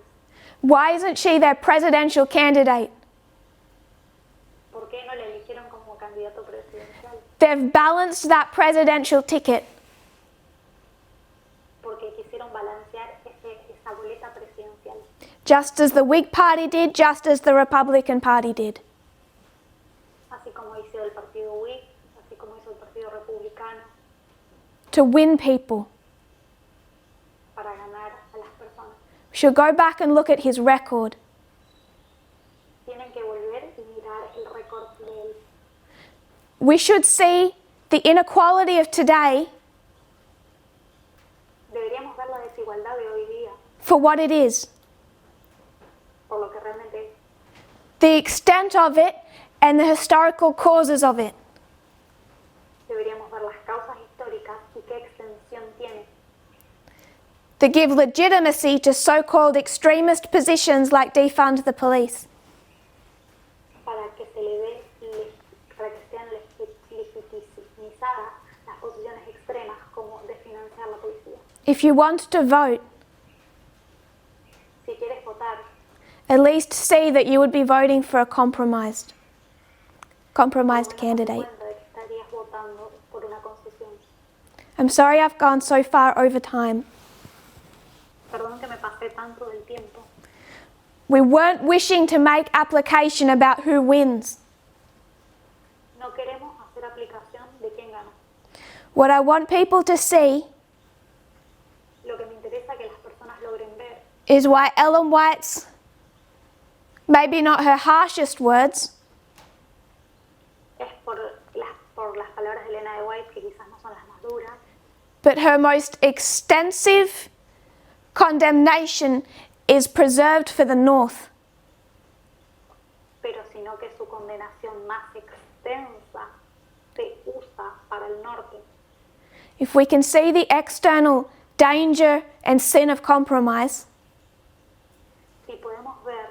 why isn't she their presidential candidate? ¿por qué no la eligieron como candidato presidencial? They've balanced that presidential ticket. Porque quisieron balancear esa boleta presidencial, Just as the Whig Party did, just as the Republican Party did. así como hizo el partido Whig, así como hizo el partido republicano, To win people. para ganar a las personas. We should go back and look at his record. Tienen que volver y mirar el récord de él. We should see the inequality of today Deberíamos ver la desigualdad de hoy día for what it is, por lo que realmente es, the extent of it, and the historical causes of it. deberíamos ver las causas históricas y qué extensión tiene, To give legitimacy to so-called extremist positions like defund the police. para que se le dé, para que sean legitimizadas las posiciones extremas como desfinanciar la policía. If you want to vote, Si quieres votar, at least see that you would be voting for a compromised candidate. cuenta de que estarías votando por una concesión. I'm sorry I've gone so far over time. Perdón que me pasé tanto del tiempo. We weren't wishing to make application about who wins. No queremos hacer aplicación de quién gana. What I want people to see Lo que me interesa que las personas logren ver is why Ellen White's, maybe not her harshest words, es por las palabras de Elena de White, que quizás no son las más duras, but her most extensive condemnation is preserved for the North. pero sino que su condenación más extensa se usa para el norte. If we can see the external danger and sin of compromise, Si podemos ver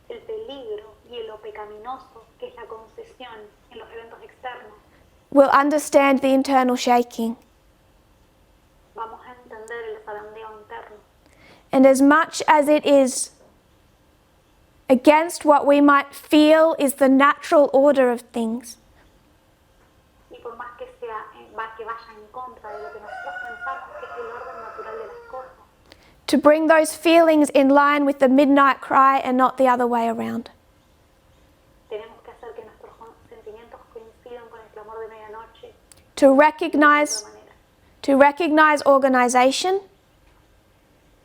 el peligro y lo pecaminoso que es la concesión en los eventos externos, we'll understand the internal shaking. vamos a entender el zarandeo interno. And as much as it is against what we might feel is the natural order of things, Y por más que vaya en contra de lo que nosotros pensamos que es el orden natural de las cosas, to bring those feelings in line with the midnight cry and not the other way around. tenemos que hacer que nuestros sentimientos coincidan con el clamor de medianoche To de recognize, otra manera. to recognize organization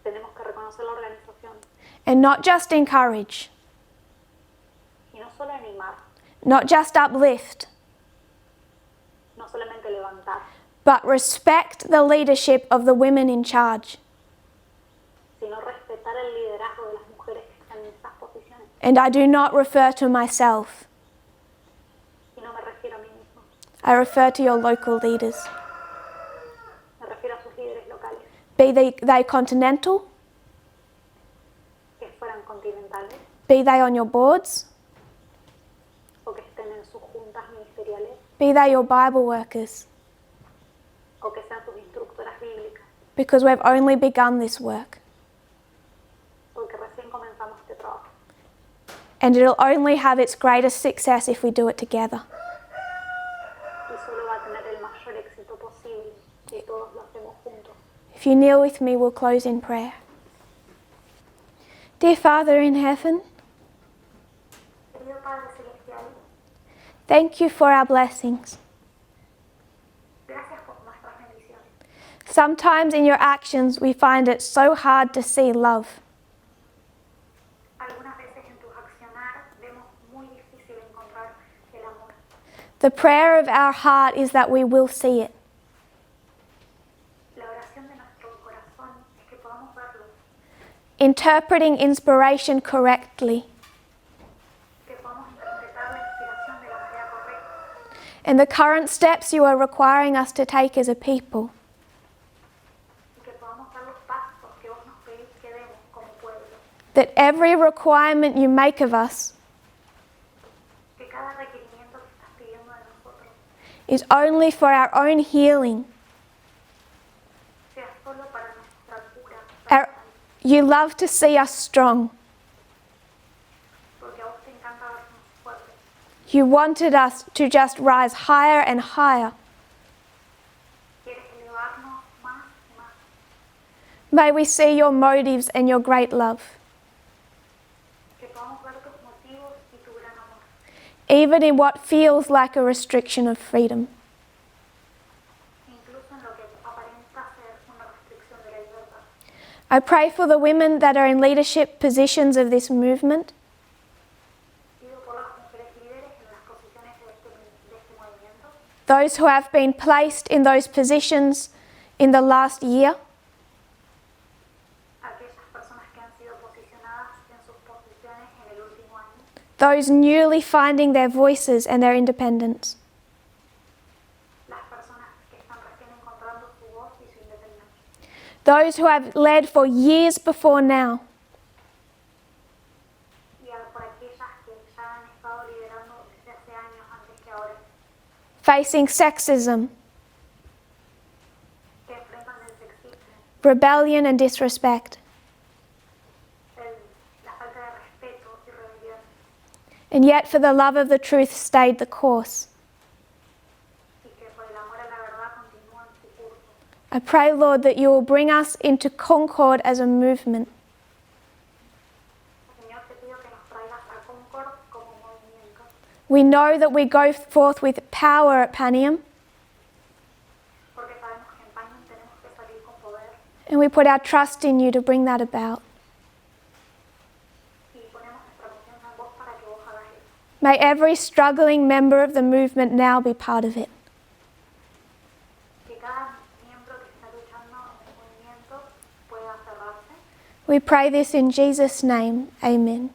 Tenemos que reconocer la organización and not just encourage, y no solo animar, not just uplift, no solamente levantar, but respect the leadership of the women in charge. sino respetar el liderazgo de las mujeres que están en esas posiciones. And I do not refer to myself. Y no me refiero a mí mismo, I refer to your local leaders. me refiero a sus líderes locales, Be they continental, que fueran continentales be they on your boards, o que estén en sus juntas ministeriales be they your Bible workers, o que sean sus instructoras bíblicas, because we've only begun this work. porque recién comenzamos este trabajo. And it'll only have its greatest success if we do it together. Y solo va a tener el mayor éxito posible si todos lo hacemos juntos. If you kneel with me, we'll close in prayer. Dear Father in heaven, Querido Padre Celestial, thank you for our blessings. gracias por nuestras bendiciones. Sometimes in your actions we find it so hard to see love. Algunas veces en tu accionar vemos muy difícil encontrar el amor. The prayer of our heart is that we will see it. La oración de nuestro corazón es que podamos verlo, Interpreting inspiration correctly, que podamos interpretar la inspiración de la manera correcta and the current steps you are requiring us to take as a people. y que podamos dar los pasos que vos nos pedís que demos como pueblo. That every requirement you make of us Que cada requerimiento que estás pidiendo de nosotros is only for our own healing. sea solo para nuestra cura Our, personal, you love to see us strong. porque a vos te encanta vernos fuertes. You wanted us to just rise higher and higher. Quieres elevarnos más y más. May we see your motives and your great love, Que podamos ver tus motivos y tu gran amor, even in what feels like a restriction of freedom. incluso en lo que aparenta ser una restricción de la libertad. I pray for the women that are in leadership positions of this movement, Pido por las mujeres líderes en las posiciones de este movimiento, those who have been placed in those positions in the last year, aquellas personas que han sido posicionadas en sus posiciones en el último año, those newly finding their voices and their independence. las personas que están recién encontrando su voz y su independencia, Those who have led for years before now, y por aquellas que ya han estado liderando desde hace años antes que ahora, facing sexism, que enfrentan el sexismo, rebellion and disrespect, la falta de respeto y rebelión, and yet for the love of the truth stayed the course. y que por el amor a la verdad continúan su curso. I pray, Lord, that you will bring us into concord as a movement, Señor, te pido que nos traigas a Concord como movimiento. We know that we go forth with power at Panium, Porque sabemos que en Pañón tenemos que salir con poder and we put our trust in you to bring that about. y ponemos nuestra confianza en vos para que vos hagas eso. May every struggling member of the movement now be part of it. Que cada miembro que está luchando en el movimiento pueda cerrarse. We pray this in Jesus' name. Amen.